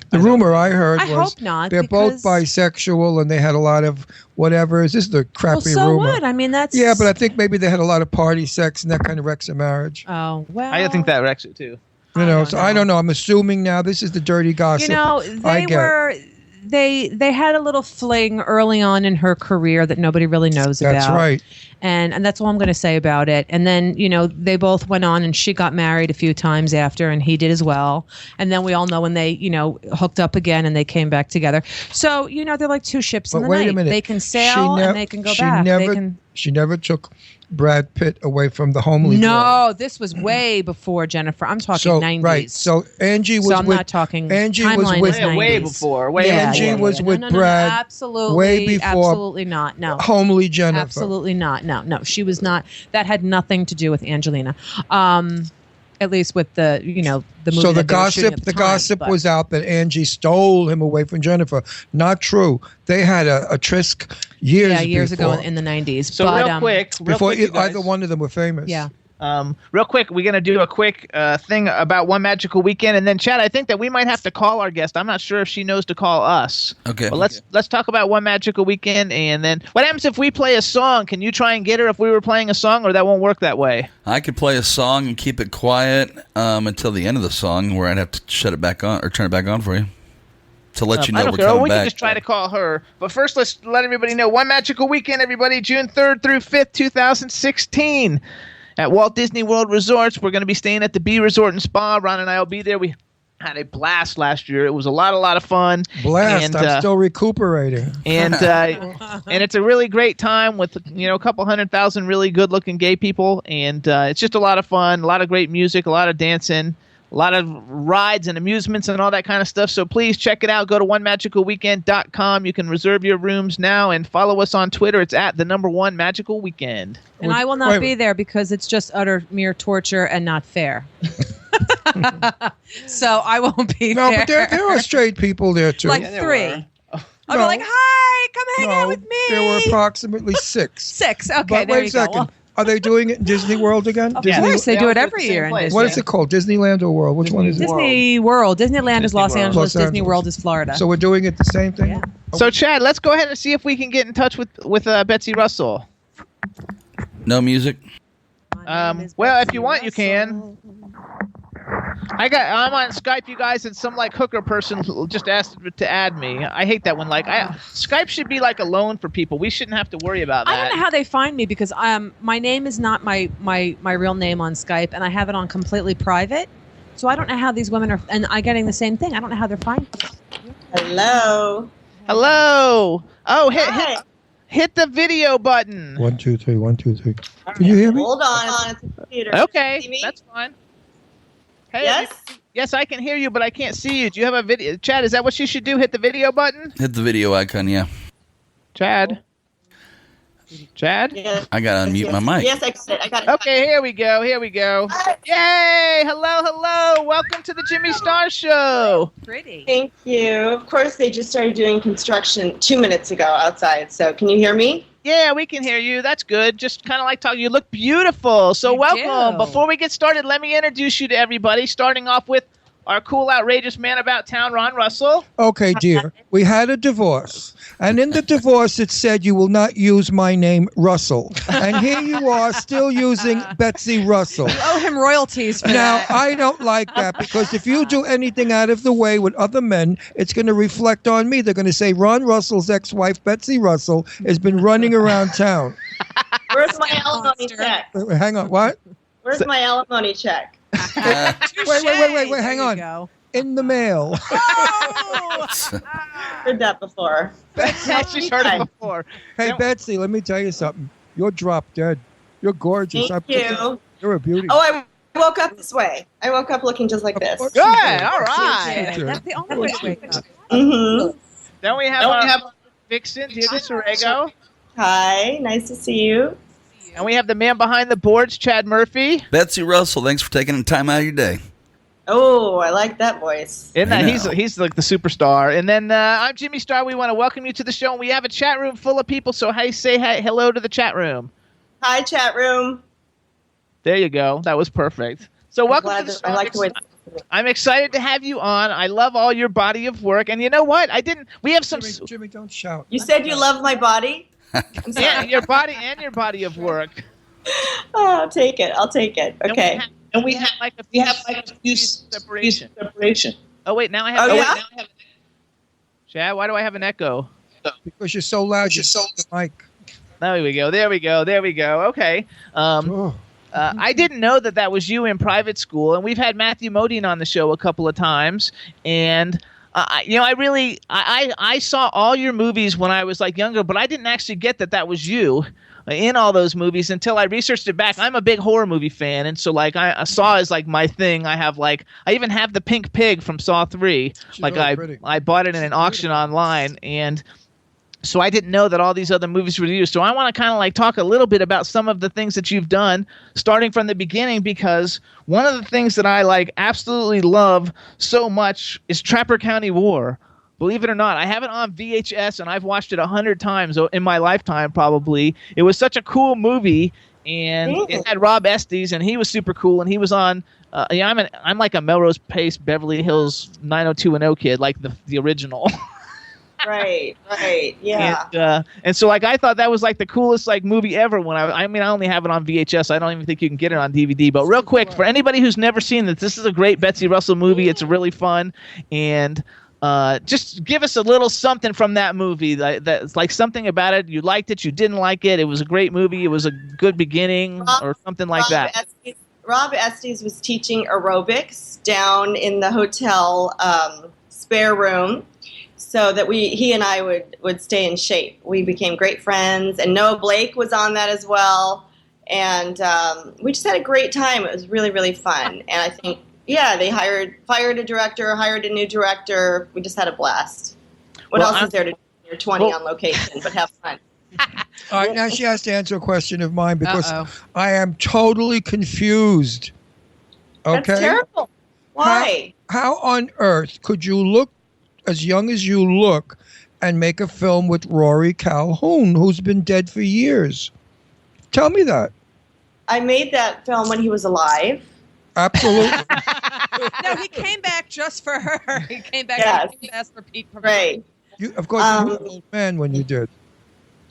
The rumor I heard I was hope not, they're both because- bisexual and they had a lot of whatever. Is this the Well, crappy so rumor? what? I mean, that's Yeah, but I think maybe they had a lot of party sex and that kind of wrecks a marriage. Oh well. I think that wrecks it too. I don't know. I'm assuming now. This is the dirty gossip. They had a little fling early on in her career that nobody really knows about. That's right. And that's all I'm going to say about it. And then, they both went on, and she got married a few times after, and he did as well. And then we all know when they, hooked up again and they came back together. So, they're like two ships in But the wait night. a minute. They can sail and they can go back. She never took Brad Pitt away from the homely girl. No, this was way before Jennifer. I'm talking So 90s. right. So Angie was So I'm with not talking Angie was timeline with is 90s. Way before. Way Yeah, Angie yeah, was yeah. with No, Brad absolutely, way before absolutely not. No, homely Jennifer. absolutely not. No, she was not. That had nothing to do with Angelina. At least with the the movie. So the that they were shooting gossip, at the time, gossip but- was out that Angie stole him away from Jennifer. Not true. They had a tryst years ago before. in the 90s. So real quick, before you guys. either one of them were famous. Yeah. Real quick, we're gonna do a quick thing about One Magical Weekend, and then Chad, I think that we might have to call our guest. I'm not sure if she knows to call us. Okay. But let's talk about One Magical Weekend, and then what happens if we play a song? Can you try and get her if we were playing a song, or that won't work that way? I could play a song and keep it quiet until the end of the song, where I'd have to shut it back on or turn it back on for you to let you know I don't we're care. coming We back. can just try to call her. But first, let's let everybody know One Magical Weekend, everybody, June 3rd through 5th, 2016. At Walt Disney World Resorts. We're going to be staying at the B Resort and Spa. Ron and I will be there. We had a blast last year. It was a lot of fun. Blast! And, I'm still recuperating. And and it's a really great time with a couple 100,000 really good looking gay people, and it's just a lot of fun. A lot of great music, a lot of dancing, a lot of rides and amusements and all that kind of stuff. So please check it out. Go to onemagicalweekend.com. You can reserve your rooms now and follow us on Twitter. It's at #1 Magical Weekend. And I will not be there because it's just utter mere torture and not fair. So I won't be No, there. but there are straight people there too. Like 3. I'll be No. like, hi, come hang out with me. There were approximately 6. 6. Okay, But there wait a you second. go. Well, Are they doing it in Disney World again? of course, they do it every year in Disney. What is it called? Disneyland or World? Which one is it? Disney World. Disneyland is Los World. Angeles. Los Disney Angeles. World is Florida. So we're doing it the same thing? Yeah. So Chad, let's go ahead and see if we can get in touch with Betsy Russell. No music. Well, if you want, you can. I'm on Skype, you guys, and some hooker person just asked to add me. I hate that one. Skype should be like a loan for people. We shouldn't have to worry about that. I don't know how they find me because my name is not my real name on Skype, and I have it on completely private. So I don't know how these women are, and I'm getting the same thing. I don't know how they're finding me. Hello. Hello. Oh, hit the video button. 1, 2, 3. 1, 2, 3. Can you hear me? Hold on. It's a computer. Okay, See me? that's fine. Hey, Yes? Yes, I can hear you, but I can't see you. Do you have a video? Chad, is that what you should do? Hit the video button? Hit the video icon, yeah. Chad? Yes. I got to unmute my mic. Yes, I got it. Okay, here we go. Yay! Hello. Welcome to the Jimmy Star Show. Pretty. Thank you. Of course, they just started doing construction 2 minutes ago outside. So can you hear me? Yeah, we can hear you. That's good. Just kind of like talking. You look beautiful. So You welcome. do. Before we get started, let me introduce you to everybody, starting off with our cool, outrageous man about town, Ron Russell. Okay, dear. We had a divorce. And in the divorce, it said you will not use my name, Russell. And here you are still using Betsy Russell. You owe him royalties for Now, that. I don't like that because if you do anything out of the way with other men, it's going to reflect on me. They're going to say Ron Russell's ex-wife, Betsy Russell, has been running around town. Where's my alimony check? Hang on, what? Where's my alimony check? Wait, hang on. In the mail. Heard that before. She's heard it before. Hey, Betsy, let me tell you something. You're drop dead. You're gorgeous. Thank you. You're a beauty. Oh, I woke up this way. I woke up looking just like this. Good. All right. Sure. That's the only way to wake up. Mm-hmm. Then we have Vixen, Diego Sorrego. Hi, nice to see you. And we have the man behind the boards, Chad Murphy. Betsy Russell, thanks for taking the time out of your day. Oh, I like that voice. Isn't I that know. he's like the superstar. And then I'm Jimmy Star. We want to welcome you to the show. And we have a chat room full of people. So say hello to the chat room. Hi, chat room. There you go. That was perfect. So welcome to the show. I like the way. I'm excited to have you on. I love all your body of work. And you know what? We have some. Jimmy, don't shout. You said you love my body. I'm sorry. Yeah, your body of work. Oh, I'll take it. Okay. And we have like a few separation. Oh wait, now I have. Oh, yeah? Chad, why do I have an echo? Because you're so loud, you're so mic. There we go. Okay. I didn't know that was you in private school, and we've had Matthew Modine on the show a couple of times, and I saw all your movies when I was like younger, but I didn't actually get that was you in all those movies until I researched it back. I'm a big horror movie fan, and so I Saw is like my thing. I even have the pink pig from Saw 3. She's really pretty. I bought it in an auction online, and So I didn't know that all these other movies were you. So I want to kind of like talk a little bit about some of the things that you've done starting from the beginning, because one of the things that I like absolutely love so much is Trapper County War. Believe it or not, I have it on VHS and I've watched it 100 times in my lifetime probably. It was such a cool movie, and it had Rob Estes, and he was super cool, and he was on I'm like a Melrose Place, Beverly Hills 90210 kid, like the original. Right, yeah. And so like I thought that was like the coolest like movie ever when I only have it on VHS. I don't even think you can get it on DVD. But real quick, for anybody who's never seen this is a great Betsy Russell movie. It's really fun, and just give us a little something from that movie. That's like something about it. You liked it, you didn't like it. It was a great movie. It was a good beginning, or something like that. Rob Estes was teaching aerobics down in the hotel spare room, so that he and I would stay in shape. We became great friends, and Noah Blake was on that as well. And we just had a great time. It was really, really fun. And I think, they fired a director, hired a new director. We just had a blast. What else is there to do? You're 20 on location, but have fun. All right, now she has to answer a question of mine, because I am totally confused. Okay? That's terrible. Why? How on earth could you look as young as you look and make a film with Rory Calhoun, who's been dead for years? Tell me that. I made that film when he was alive. Absolutely. No, he came back just for her. He came back to ask for Pete. Right. Of course, you were an old man when you did.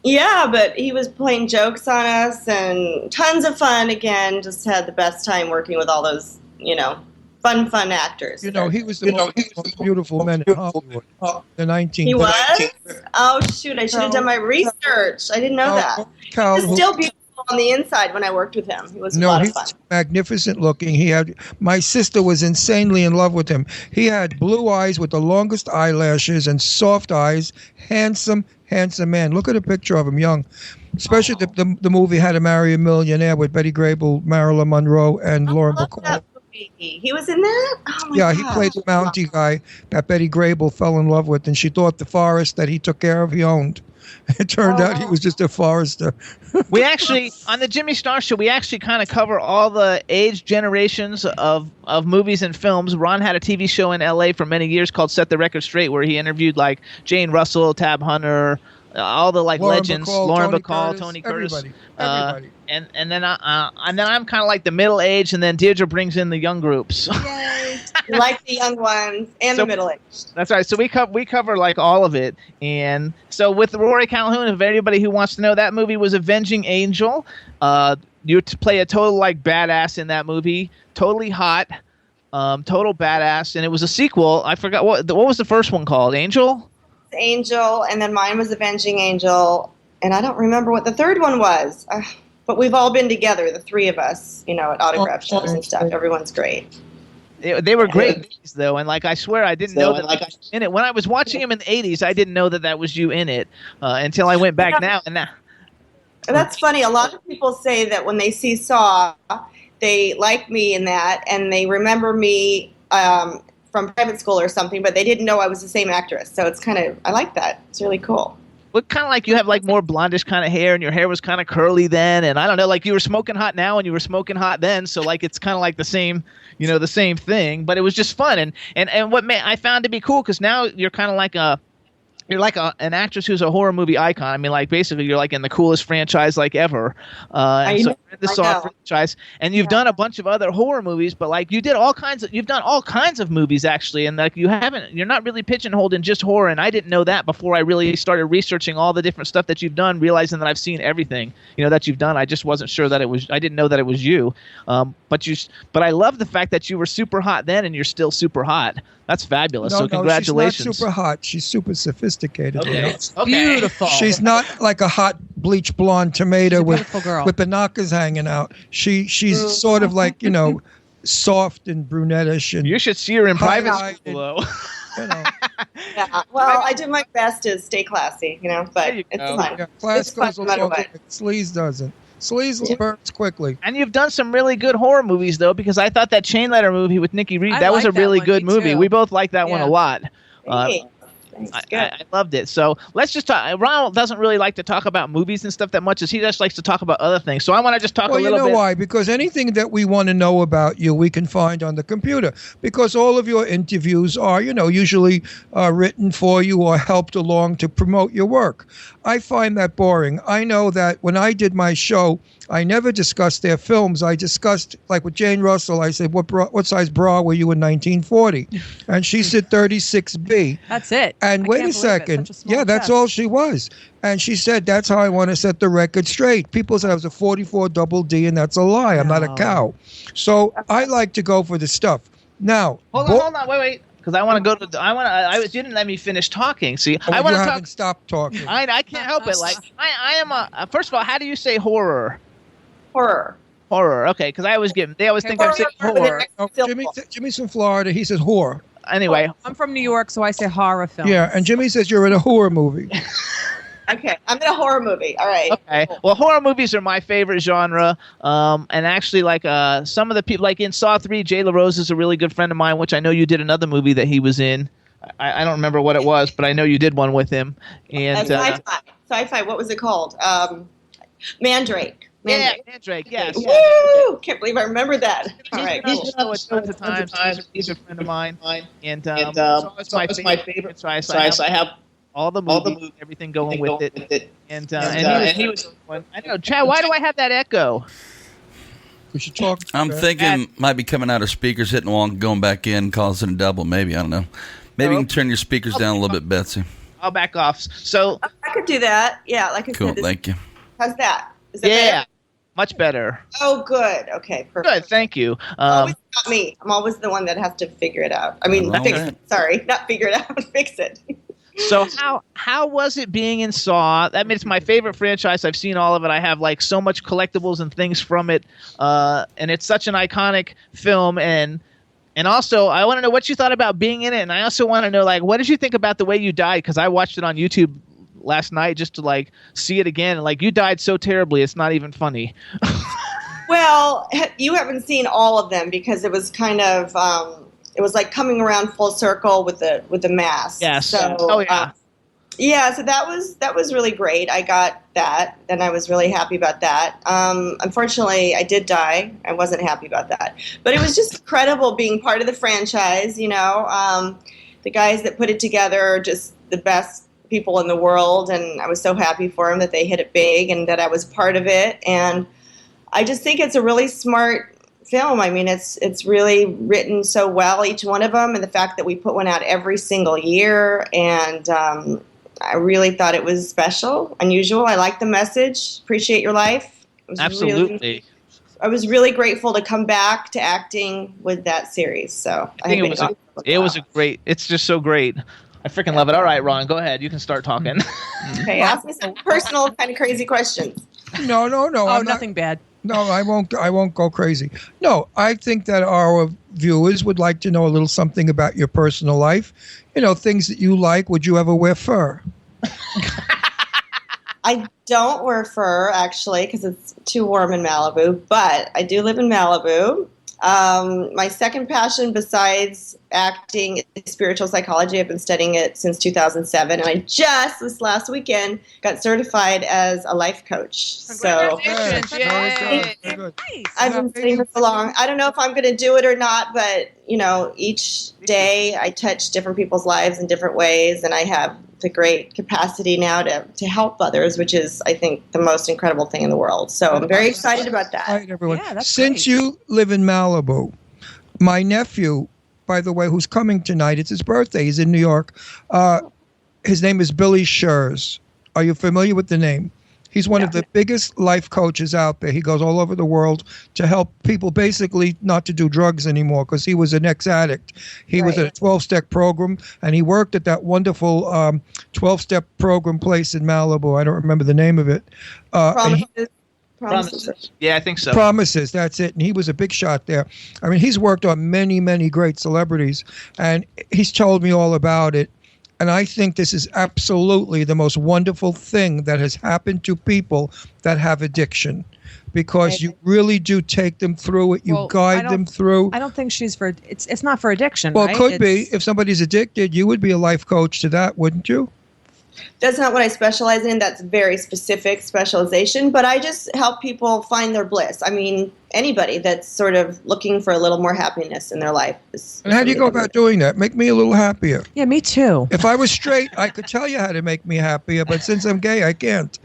Yeah, but he was playing jokes on us, and tons of fun. Again, just had the best time working with all those, fun actors. He was the most beautiful man in Hollywood. The 19th. He was? Oh, shoot. I should have done my research. I didn't know that. He was still beautiful on the inside when I worked with him. He was a lot of fun. Was magnificent looking. My sister was insanely in love with him. He had blue eyes with the longest eyelashes and soft eyes. Handsome man. Look at a picture of him, young. Especially the movie How to Marry a Millionaire with Betty Grable, Marilyn Monroe, and Lauren Bacall. He was in that? Oh my He played the Mountie guy that Betty Grable fell in love with, and she thought the forest that he took care of, he owned. It turned out he was just a forester. We actually, on the Jimmy Star Show, we actually kind of cover all the age generations of movies and films. Ron had a TV show in L.A. for many years called Set the Record Straight, where he interviewed like Jane Russell, Tab Hunter, all the like Lauren legends, Bacall, Lauren Tony Bacall, Curtis, Tony Curtis, everybody. And then I'm kind of like the middle age, and then Deirdre brings in the young groups. Yay! Like the young ones and the middle aged. That's right. So we cover like all of it, and so with Rory Calhoun, if anybody who wants to know, that movie was Avenging Angel. You play a total like badass in that movie, totally hot, total badass, and it was a sequel. I forgot what was the first one called. Angel, and then mine was Avenging Angel, and I don't remember what the third one was. But we've all been together, the three of us, at autograph shows and stuff. Everyone's great. They were great movies, though, and like I swear I didn't know that I was in it. When I was watching him in the 80s, I didn't know that was you in it until I went back now. And that's funny. A lot of people say that when they see Saw, they like me in that, and they remember me from private school or something, but they didn't know I was the same actress. So it's I like that. It's really cool. Look, kind of like you have like more blondish kind of hair, and your hair was kind of curly then, and I don't know, like you were smoking hot now and you were smoking hot then, so like it's kind of like the same, the same thing. But it was just fun, and what I found to be cool, because now you're kind of like an actress who's a horror movie icon. I mean, like basically you're like in the coolest franchise like ever. And so you're in the Saw franchise, and you've done a bunch of other horror movies, but like you've done all kinds of movies actually, and like you're not really pigeonholed in just horror. And I didn't know that before I really started researching all the different stuff that you've done, realizing that I've seen everything that you've done. I just wasn't sure that I didn't know that it was you. But I love the fact that you were super hot then, and you're still super hot. That's fabulous. So congratulations. She's not super hot. She's super sophisticated. Okay. Beautiful. She's not like a hot bleach blonde tomato with the knockers hanging out. She's sort of like soft and brunettish. And you should see her in private school, though. Yeah. Well, I do my best to stay classy, but it's fun. Yeah, class it's fun goes no matter along. what. Sleaze doesn't. Sleaze burns quickly. And you've done some really good horror movies, though, because I thought that Chain Letter movie with Nikki Reed, that was a really good movie. too. We both liked that one a lot. Hey, I loved it. So let's just talk. Ronald doesn't really like to talk about movies and stuff that much, as he just likes to talk about other things. So I want to just talk a little bit. Well, you know why? Because anything that we want to know about you, we can find on the computer. Because all of your interviews are, usually written for you or helped along to promote your work. I find that boring. I know that when I did my show, I never discussed their films. I discussed, like with Jane Russell, I said, what size bra were you in 1940? And she said 36B. That's it. And wait a second. Yeah, that's all she was. And she said, that's how I want to set the record straight. People said I was a 44 double D, and that's a lie. I'm not a cow. So I like to go for the stuff. Now. Hold on. Wait. Because I want to go to. You didn't let me finish talking. See, I want to talk. Haven't stopped talking. I can't help it. Like I am a. First of all, how do you say horror? Horror. Okay, because they always think I'm saying horror. Jimmy's from Florida. He says horror. Anyway, I'm from New York, so I say horror film. Yeah, and Jimmy says you're in a horror movie. Okay, I'm in a horror movie. All right. Okay. Well, horror movies are my favorite genre. And actually, like some of the people, like in Saw 3, Jay LaRose is a really good friend of mine, which I know you did another movie that he was in. I don't remember what it was, but I know you did one with him. And Sci-fi. What was it called? Mandrake. Yeah, Mandrake. Yes. Woo! Can't believe I remember that. All right. Cool. Tons of times. He's a friend of mine. And so it's my favorite. So I have all the movies, everything going with it. And he was one. I know, Chad. Why do I have that echo? We should talk. I'm thinking might be coming out of speakers, hitting the wall, and going back in, causing a double. Maybe, I don't know. Maybe you can turn your speakers down a little bit, Betsy. I'll back off. So I could do that. Yeah, like I said. Cool. Thank you. How's that? Is it better? Much better. Oh, good. Okay, perfect. Good, thank you. Always not me. I'm always the one that has to figure it out. I mean, fix it. Sorry, not figure it out. Fix it. So how was it being in Saw? I mean, it's my favorite franchise. I've seen all of it. I have like so much collectibles and things from it, and it's such an iconic film. And also, I want to know what you thought about being in it, and I also want to know, like, what did you think about the way you died? Because I watched it on YouTube last night just to like see it again, and like you died so terribly, it's not even funny. Well, you haven't seen all of them because it was kind of it was like coming around full circle with the mask. Yes. So, so that was really great. I got that, and I was really happy about that. Unfortunately, I did die. I wasn't happy about that, but it was just incredible being part of the franchise. The guys that put it together are just the best people in the world, and I was so happy for them that they hit it big and that I was part of it. And I just think it's a really smart film. I mean, it's really written so well, each one of them, and the fact that we put one out every single year, and I really thought it was special, unusual. I like the message. Appreciate your life. Absolutely. I was really grateful to come back to acting with that series. So I think it's just so great. I freaking love it. All right, Ron, go ahead. You can start talking. Okay, ask me some personal kind of crazy questions. No. Oh, nothing bad. No, I won't go crazy. No, I think that our viewers would like to know a little something about your personal life. Things that you like. Would you ever wear fur? I don't wear fur, actually, because it's too warm in Malibu, but I do live in Malibu. My second passion besides acting is spiritual psychology. I've been studying it since 2007, and I just this last weekend got certified as a life coach. So I've been studying for so long. I don't know if I'm going to do it or not, but each day I touch different people's lives in different ways, and I have the great capacity now to help others, which is, I think, the most incredible thing in the world. So I'm very excited about that. All right, everyone. Yeah, since you live in Malibu, my nephew, by the way, who's coming tonight, it's his birthday. He's in New York. His name is Billy Schurz. Are you familiar with the name? He's one of the biggest life coaches out there. He goes all over the world to help people basically not to do drugs anymore because he was an ex-addict. He was at a 12-step program, and he worked at that wonderful 12-step program place in Malibu. I don't remember the name of it. Promises. Yeah, I think so. Promises, that's it. And he was a big shot there. I mean, he's worked on many, many great celebrities, and he's told me all about it. And I think this is absolutely the most wonderful thing that has happened to people that have addiction. because you really do take them through it. You Well, I guide don't- them through. I don't think she's for. It's not for addiction. Well, right? it could be. It's- If somebody's addicted, you would be a life coach to that, wouldn't you? That's not what I specialize in. That's very specific specialization. But I just help people find their bliss. I mean, anybody that's sort of looking for a little more happiness in their life. And how do you go about doing that? Make me a little happier. Yeah, me too. If I was straight, I could tell you how to make me happier, but since I'm gay, I can't.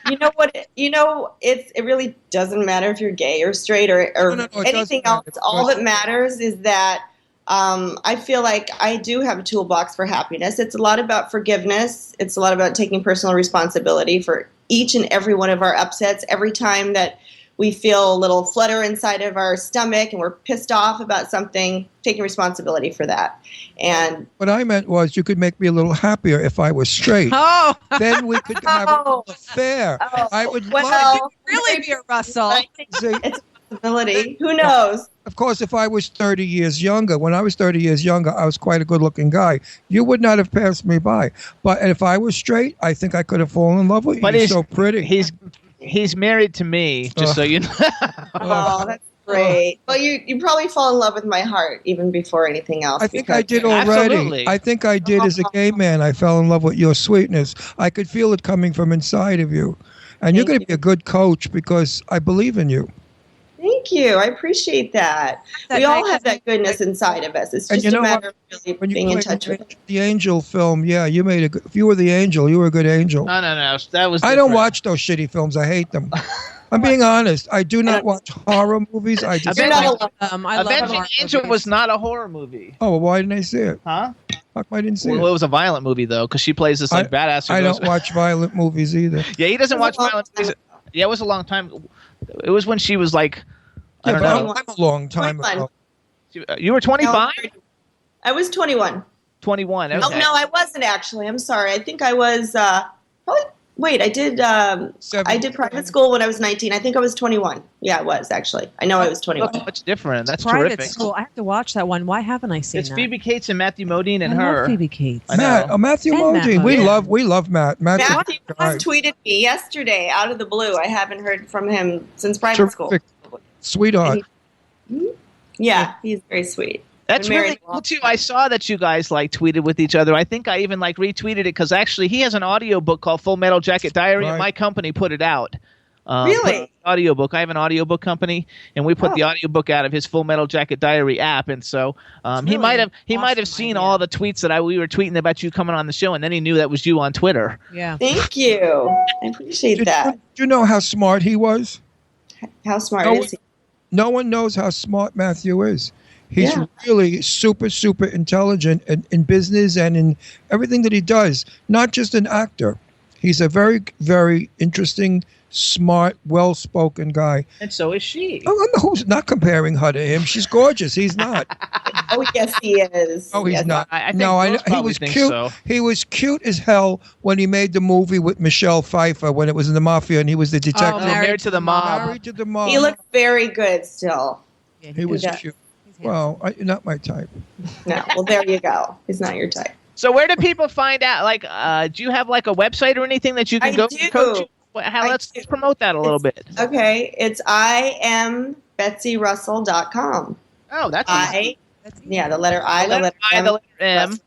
You know what? It really doesn't matter if you're gay or straight or No, it anything doesn't matter. else. All that matters is that I feel like I do have a toolbox for happiness. It's a lot about forgiveness. It's a lot about taking personal responsibility for each and every one of our upsets. Every time that we feel a little flutter inside of our stomach and we're pissed off about something, taking responsibility for that. And What I meant was you could make me a little happier if I was straight. Oh, Then we could have a little affair. I would love well, really be a Russell. I think See, it's a possibility. Who knows? of course, if I was 30 years younger, when I was 30 years younger, I was quite a good-looking guy. You would not have passed me by. But if I was straight, I think I could have fallen in love with you. But You're he's so pretty. He's married to me, just so you know. Oh, that's great. Well, you probably fall in love with my heart even before anything else. I think because- I did already. Absolutely. I think I did as a gay man. I fell in love with your sweetness. I could feel it coming from inside of you. And you're Thank going to you. be a good coach because I believe in you. Thank you. I appreciate that. That We all makes- have that goodness inside of us. It's And just you know a matter what? of really When you being in played touch with it. the Angel film, yeah, you made a good, if you were the angel, you were a good angel. No, that was. I don't different. watch those shitty films. I hate them. I'm being honest. I do not watch horror movies. I just You're not alone. I love Avenging horror Angel movies. was not a horror movie, Oh, well, why didn't I see it? huh? How come I didn't see Well, it it? was a violent movie though, because she plays this like badass. Who I goes- don't watch violent movies either. Yeah, he doesn't It watch was a long violent time movies. Yeah, it was a long time. It was when she was like, I Yeah, don't but know. I'm a long time 21. ago. You were 25, I was 21. 21. Oh, Okay. no, I wasn't actually. I'm sorry. I think I was, probably, wait, I did private school when I was 19. I think I was 21. Yeah, I was actually. I know I was 21. That's much different. That's Private terrific. school. I have to watch that one. Why haven't I seen It's that? Phoebe Cates and Matthew Modine and I her. love Phoebe Cates. I know. Matthew And Matt Modine. We Modine. love Matt. Matt's a Matthew good guy. just tweeted me yesterday out of the blue. I haven't heard from him since private school. Terrific. Sweetheart. Yeah, he's very sweet. That's Been married really a long cool too. I saw that you guys like tweeted with each other. I think I even like retweeted it because actually he has an audio book called Full Metal Jacket Diary, and Right. my company put it out. Really? Audiobook. I have an audiobook company, and we put Oh. the audiobook out of his Full Metal Jacket Diary app. And so he really might have awesome seen idea. all the tweets that we were tweeting about you coming on the show, and then he knew that was you on Twitter. Yeah. Thank you. I appreciate that. Do you know how smart he was? How smart No, is he? No one knows how smart Matthew is. He's Yeah. really super, super intelligent in business and in everything that he does. Not just an actor. He's a very, very interesting, smart, well-spoken guy. And so is she. Oh, who's not comparing her to him? She's gorgeous. He's not. Oh, yes, he is. Oh, he's Yes. not. I think no, most he probably was think cute. so. He was cute as hell when he made the movie with Michelle Pfeiffer when it was in the mafia and he was the detective. Oh, Married to the Mob. Married to the mob. He looks very good still. Yeah, He was does. cute. Well, not my type. No, well, there you go. He's not your type. So where do people find out? Like, do you have like a website or anything that you can I go do. to coach you? Let's do. promote that a little bit. Okay, it's IamBetsyRussell.com. Oh, that's Yeah, the letter I, the letter I, the letter M.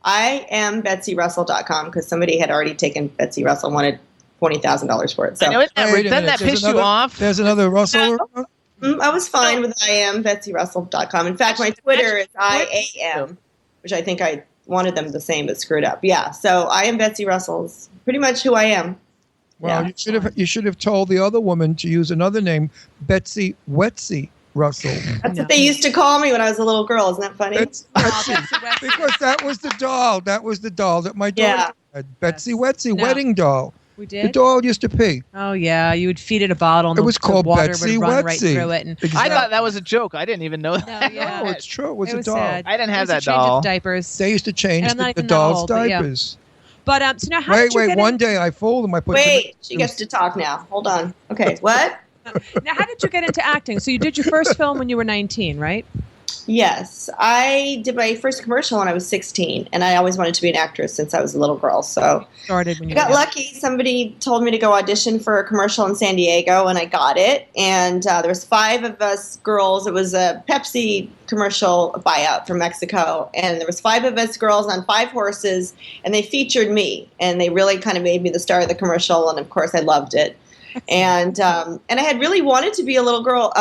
I am BetsyRussell.com because somebody had already taken Betsy Russell and wanted $20,000 for it. So I know, Wait a doesn't minute, that there's piss you another- off? There's another Russell. I was fine with IamBetsyRussell.com. In fact, my Twitter is IAM, which I think I wanted them the same but screwed up. Yeah, so I am Betsy Russell's pretty much who I am. Well, Yeah. you should have told the other woman to use another name, Betsy Wetsy Russell. That's what they used to call me when I was a little girl. Isn't that funny? Betsy, because that was the doll. That was the doll that my daughter Yeah. had. Betsy Wetsy, No. wedding doll. We The did. doll used to pee. Oh yeah, you would feed it a bottle, and It was the called water Betsy would run right Wetsy. through it. And I thought that was a joke. I didn't even know that. yeah. No, it's true. It was it a was doll. sad. I didn't They have used that to change doll. its diapers. They used to change And I'm not the even that doll's old, but yeah. diapers. But so now, how did you Wait, get one day I fooled them. I put Wait, she gets to talk now. Hold on. Okay, what? Now, how did you get into acting? So you did your first film when you were 19, right? Yes, I did my first commercial when I was 16, and I always wanted to be an actress since I was a little girl. So Started when I you got were lucky. Somebody told me to go audition for a commercial in San Diego, and I got it. And there was 5 of us girls. It was a Pepsi commercial buyout from Mexico, and there was 5 of us girls on 5 horses, and they featured me, and they really kind of made me the star of the commercial. And of course, I loved it. And I had really wanted to be a little girl.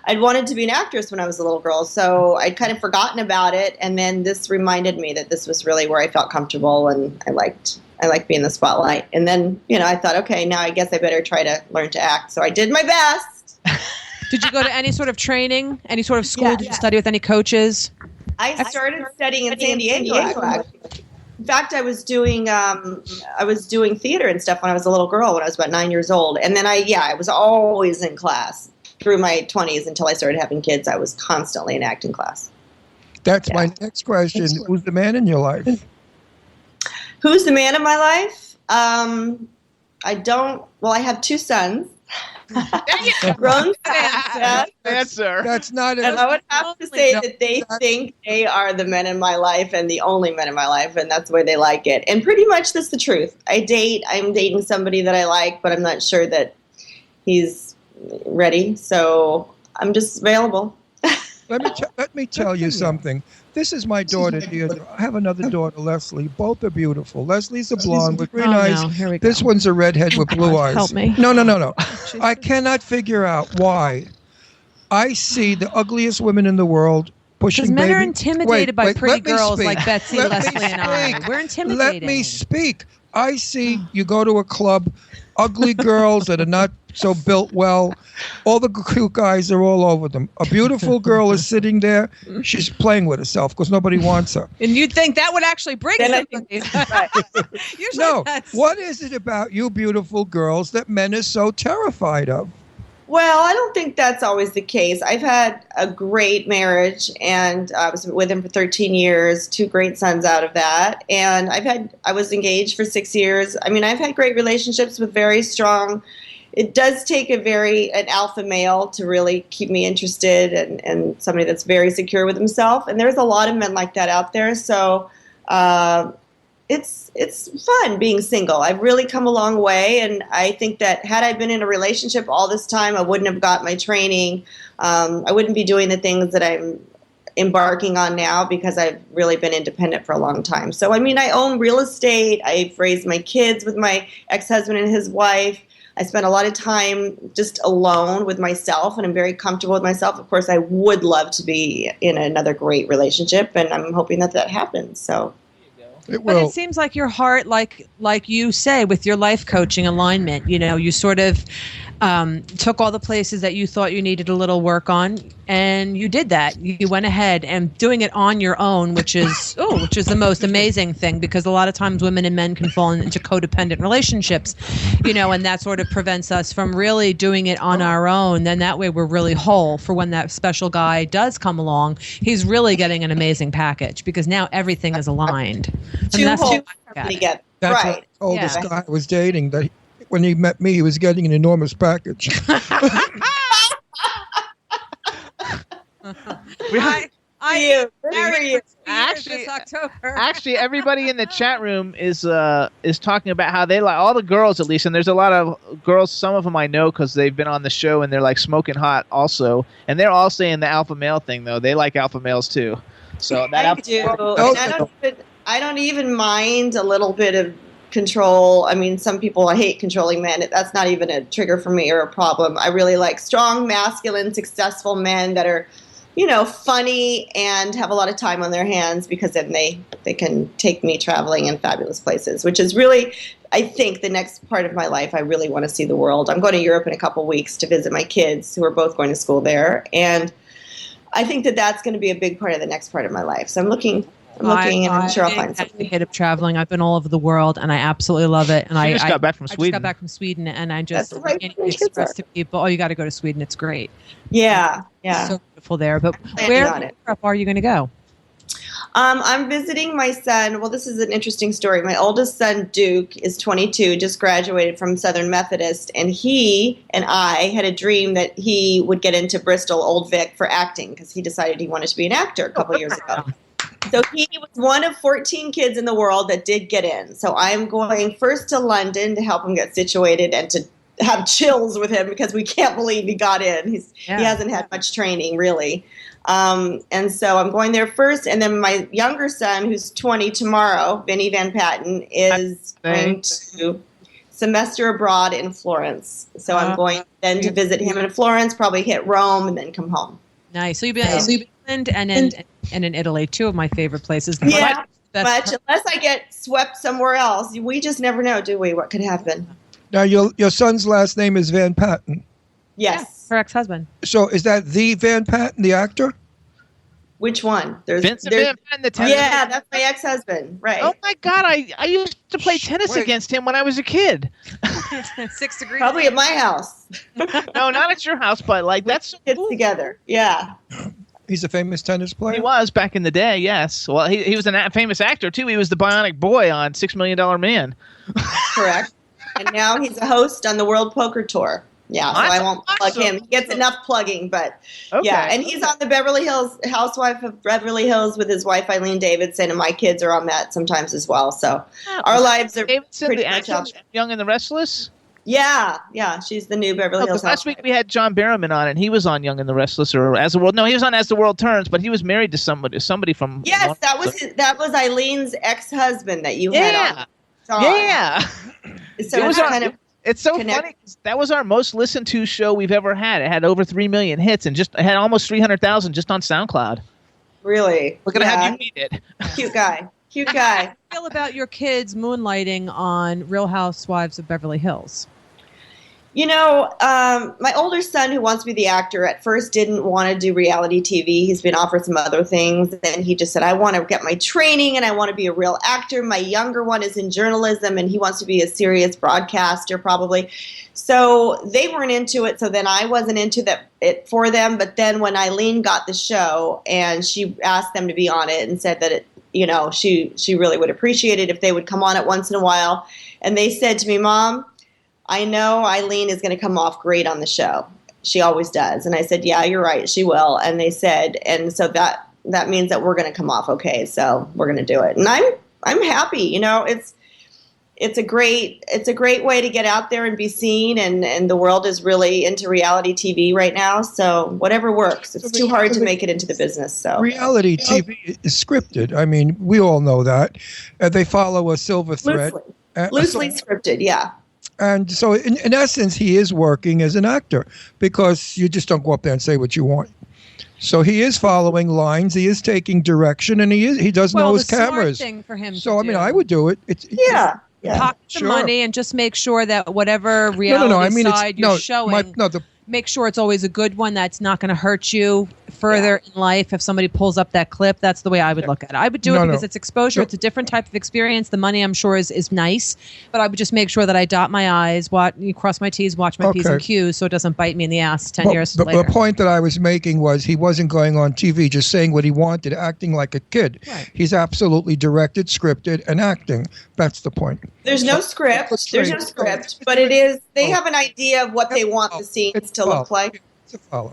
I'd wanted to be an actress when I was a little girl, so I'd kind of forgotten about it. And then this reminded me that this was really where I felt comfortable, and I liked being in the spotlight. And then I thought, okay, now I guess I better try to learn to act. So I did my best. Did you go to any sort of training, any sort of school? Did you study with any coaches? I started studying in San Diego. Actually. In fact, I was doing theater and stuff when I was a little girl, when I was about 9 years old. And then I was always in class through my 20s until I started having kids. I was constantly in acting class. That's my next question. Who's the man in your life? Who's the man in my life? I have 2 sons. Grown answer. That's not And I would have to say that they think they are the men in my life and the only men in my life, and that's the way they like it. And pretty much that's the truth. I'm dating somebody that I like, but I'm not sure that he's ready, so I'm just available. Let me tell you something. This is my daughter, Deirdre. I have another daughter, Leslie. Both are beautiful. Leslie's a blonde with green eyes. No. Here we go. This one's a redhead with blue eyes. Help me. No. I cannot figure out why I see the ugliest women in the world pushing Because men baby. are intimidated by pretty let me girls speak. like Betsy, Let me Leslie, and I. speak. We're intimidated. Let me speak. I see you go to a club, ugly girls that are not so built well. All the cute guys are all over them. A beautiful girl is sitting there. She's playing with herself because nobody wants her. And you'd think that would actually bring somebody. Usually No. that's- What is it about you beautiful girls that men are so terrified of? Well, I don't think that's always the case. I've had a great marriage, and I was with him for 13 years, 2 great sons out of that. And I was engaged for 6 years. I mean, I've had great relationships with very strong. It does take an alpha male to really keep me interested, and somebody that's very secure with himself. And there's a lot of men like that out there. So it's fun being single. I've really come a long way, and I think that had I been in a relationship all this time, I wouldn't have got my training. I wouldn't be doing the things that I'm embarking on now because I've really been independent for a long time. So, I mean, I own real estate. I've raised my kids with my ex-husband and his wife. I spent a lot of time just alone with myself, and I'm very comfortable with myself. Of course, I would love to be in another great relationship, and I'm hoping that happens. So. But it seems like your heart, like you say, with your life coaching alignment, you sort of took all the places that you thought you needed a little work on, and you did that. You went ahead and doing it on your own, which is the most amazing thing, because a lot of times women and men can fall into codependent relationships, and that sort of prevents us from really doing it on our own. Then that way we're really whole for when that special guy does come along. He's really getting an amazing package because now everything is aligned. Two whole together. That's Right. what I told this guy I was dating, that when he met me, he was getting an enormous package. Actually, everybody in the chat room is talking about how they like, all the girls at least, and there's a lot of girls. Some of them I know because they've been on the show and they're like smoking hot also, and they're all saying the alpha male thing though. They like alpha males too. So that I do. And I don't even mind a little bit of control. I mean, some people hate controlling men. That's not even a trigger for me or a problem. I really like strong, masculine, successful men that are, funny and have a lot of time on their hands, because then they can take me traveling in fabulous places, which is really, I think, the next part of my life. I really want to see the world. I'm going to Europe in a couple weeks to visit my kids who are both going to school there. And I think that that's going to be a big part of the next part of my life. So I'm looking, and I'm sure I'll find something. Hit of traveling. I've been all over the world, and I absolutely love it. And I just got back from Sweden. I just got back from Sweden, and I just can't even express to people. Oh, you got to go to Sweden. It's great. Yeah. So beautiful there. But Planning where on in it. Europe are you going to go? I'm visiting my son. Well, this is an interesting story. My oldest son, Duke, is 22, just graduated from Southern Methodist, and he and I had a dream that he would get into Bristol Old Vic for acting because he decided he wanted to be an actor a couple years ago. So he was one of 14 kids in the world that did get in. So I'm going first to London to help him get situated and to have chills with him because we can't believe he got in. He hasn't had much training, really. And so I'm going there first, and then my younger son, who's 20 tomorrow, Vinny Van Patten, is going to semester abroad in Florence. So I'm going then to visit him in Florence, probably hit Rome, and then come home. Nice. So you've been in England and in Italy, two of my favorite places. Yeah, but unless I get swept somewhere else, we just never know, do we? What could happen? Now, your son's last name is Van Patten. Yes. Her ex-husband. So is that the Van Patten, the actor? Which one? Vincent Van Patten, the tennis. Yeah, that's my ex-husband. Right. Oh my God! I used to play tennis against him when I was a kid. 6 degrees. Probably at my house. No, not at your house, but like that's kids together. Yeah. He's a famous tennis player. He was back in the day. Yes. Well, he was a famous actor too. He was the Bionic Boy on $6 Million Man. Correct. And now he's a host on the World Poker Tour. Yeah, so I won't plug him. He gets enough plugging, but yeah. And he's on the Beverly Hills, Housewife of Beverly Hills with his wife, Eileen Davidson, and my kids are on that sometimes as well. So our lives are pretty much up. Young and the Restless? Yeah, she's the new Beverly Hills last week we had John Barrowman on, and he was on Young and the Restless, or As the World. No, he was on As the World Turns, but he was married to somebody from. Yes, that was Eileen's ex-husband that you had on. Yeah. So it's so funny. That was our most listened to show we've ever had. It had over 3 million hits and it had almost 300,000 just on SoundCloud. Really? We're gonna have you meet it. Cute guy. How do you feel about your kids moonlighting on Real Housewives of Beverly Hills? You know, my older son, who wants to be the actor, at first didn't want to do reality TV. He's been offered some other things, and he just said, I want to get my training, and I want to be a real actor. My younger one is in journalism, and he wants to be a serious broadcaster, probably. So they weren't into it, so then I wasn't into it for them. But then when Eileen got the show, and she asked them to be on it and said that, she really would appreciate it if they would come on it once in a while. And they said to me, Mom, I know Eileen is going to come off great on the show. She always does. And I said, yeah, you're right. She will. And they said, and so that means that we're going to come off okay. So we're going to do it. And I'm happy. It's a great way to get out there and be seen. And the world is really into reality TV right now. So whatever works. It's too hard to make it into the business. So reality TV is scripted. I mean, we all know that. They follow a silver thread. Loosely scripted. Yeah. And so, in essence, he is working as an actor because you just don't go up there and say what you want. So he is following lines, he is taking direction, and he does know his cameras. Thing for him so I mean, I would do it. Pocket the money and just make sure that whatever reality side you're showing. Make sure it's always a good one that's not going to hurt you further in life. If somebody pulls up that clip, that's the way I would look at it. I would do it because it's exposure. It's a different type of experience. The money, I'm sure, is nice, but I would just make sure that I dot my I's, cross my T's, watch my P's and Q's, so it doesn't bite me in the ass 10 years later. The point that I was making was he wasn't going on TV just saying what he wanted, acting like a kid. Right. He's absolutely directed, scripted, and acting. That's the point. There's no script. But it is. They have an idea of what they want the scenes to look like. It's a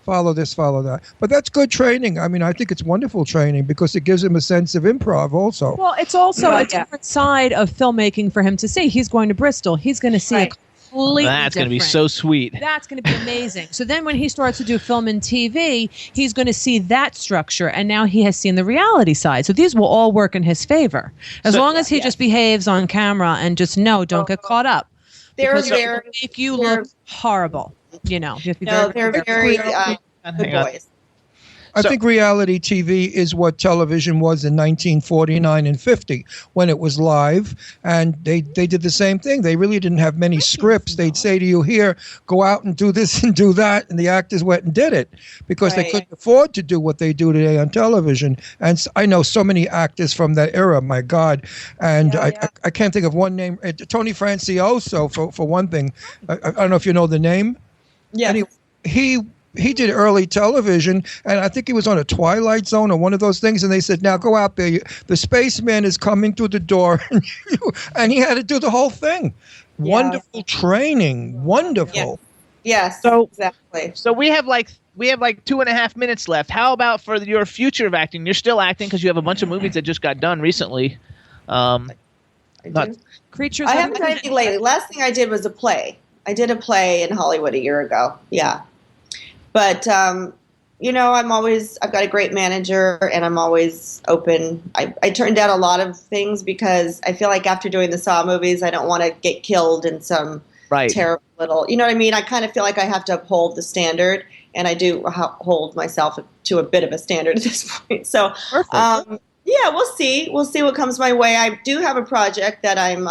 follow this, follow that. But that's good training. I mean, I think it's wonderful training because it gives him a sense of improv also. Well, it's also a different side of filmmaking for him to see. He's going to Bristol. He's going to see a completely That's going to be so sweet. That's going to be amazing. So then when he starts to do film and TV, he's going to see that structure. And now he has seen the reality side. So these will all work in his favor. As long as he just behaves on camera and just don't get caught up. They're make you look horrible. They're very good boys. I think reality TV is what television was in 1949 and 50 when it was live, and they did the same thing. They really didn't have many scripts. They'd say to you, here, go out and do this and do that, and the actors went and did it because they couldn't afford to do what they do today on television. And I know so many actors from that era, my God, and I can't think of one name. Tony Francioso, for one thing. I don't know if you know the name. Yeah. Anyway, he he did early television, and I think he was on a Twilight Zone or one of those things. And they said, "Now go out there. The spaceman is coming through the door," and he had to do the whole thing. Yeah. Wonderful training. Wonderful. Yes, So- exactly. So we have like 2.5 minutes left. How about for your future of acting? You're still acting because you have a bunch of movies that just got done recently. Creatures. I of haven't done anything lately. Last thing I did was a play. I did a play in Hollywood a year ago. Yeah. But, I've got a great manager and I'm always open. I turned down a lot of things because I feel like after doing the Saw movies, I don't want to get killed in some terrible little, you know what I mean? I kind of feel like I have to uphold the standard, and I do hold myself to a bit of a standard at this point. So, yeah, we'll see. We'll see what comes my way. I do have a project that I'm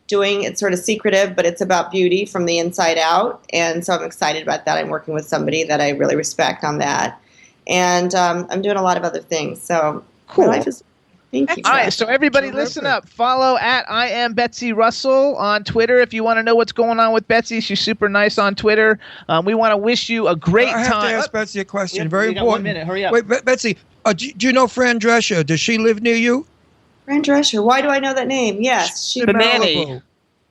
doing. It's sort of secretive, but it's about beauty from the inside out. And so I'm excited about that. I'm working with somebody that I really respect on that. And I'm doing a lot of other things. So Cool. my life is. Thank you. All right, so everybody listen up. Follow at I am Betsy Russell on Twitter if you want to know what's going on with Betsy. She's super nice on Twitter. We want to wish you a great time. I have to ask Betsy a question. Very you got important. 1 minute. Hurry up. Wait, Betsy, do you know Fran Drescher? Does she live near you? Fran Drescher. Why do I know that name? Yes. The nanny.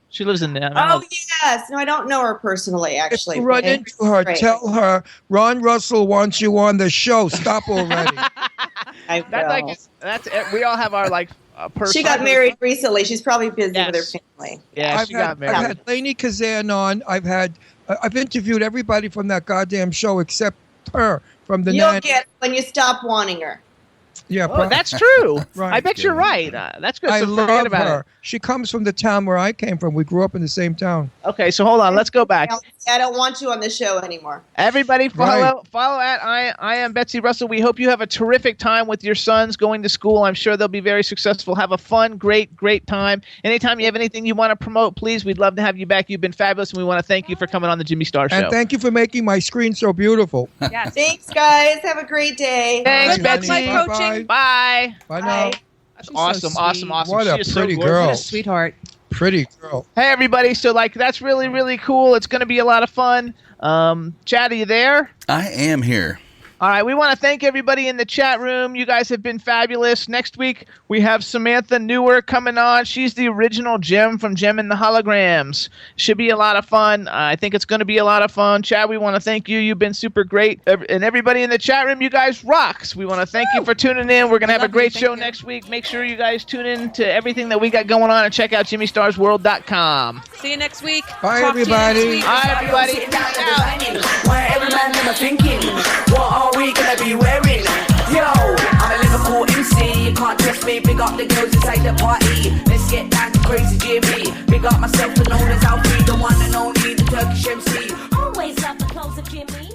She lives in there. Oh, yes. No, I don't know her personally, actually. If you run into her, tell her Ron Russell wants you on the show. Stop already. We all have our personal. She got married recently. She's probably busy with her family. Yeah, she got married. I've had Lainey Kazan on. I've interviewed everybody from that goddamn show except her from the You'll nanny. get when you stop wanting her. Yeah, Oh, that's true. Right. I bet you're right. That's good. I So forget love about her. it. She comes from the town where I came from. We grew up in the same town. Okay, so hold on. Let's go back. I don't want you on the show anymore. Everybody follow at I am Betsy Russell. We hope you have a terrific time with your sons going to school. I'm sure they'll be very successful. Have a fun, great time. Anytime you have anything you want to promote, please, we'd love to have you back. You've been fabulous, and we want to thank you for coming on the Jimmy Star Show. And thank you for making my screen so beautiful. Yes. Thanks, guys. Have a great day. Thanks, Bye, Betsy. honey. Bye-bye. Bye. Bye now. That's awesome. What She a is so pretty gorgeous. girl. What a sweetheart. Pretty girl. Hey, everybody. So, that's really, really cool. It's going to be a lot of fun. Chad, are you there? I am here. All right, we want to thank everybody in the chat room. You guys have been fabulous. Next week, we have Samantha Newer coming on. She's the original Gem from Gem and the Holograms. Should be a lot of fun. I think it's going to be a lot of fun. Chad, we want to thank you. You've been super great. And everybody in the chat room, you guys rocks. We want to thank you for tuning in. We're going to have a great show next week. Make sure you guys tune in to everything that we got going on and check out JimmyStarsWorld.com. See you next week. Bye, Talk to you next everybody. week. Bye, everybody. Sitting down and designing, where every man never thinking, what are we gonna be wearing? Yo, I'm a Liverpool MC, you can't test me. Big up the girls inside the party. Let's get down to crazy Jimmy. Big up myself, known as Alfie, the one and only, the Turkish MC. Always love the clothes of Jimmy.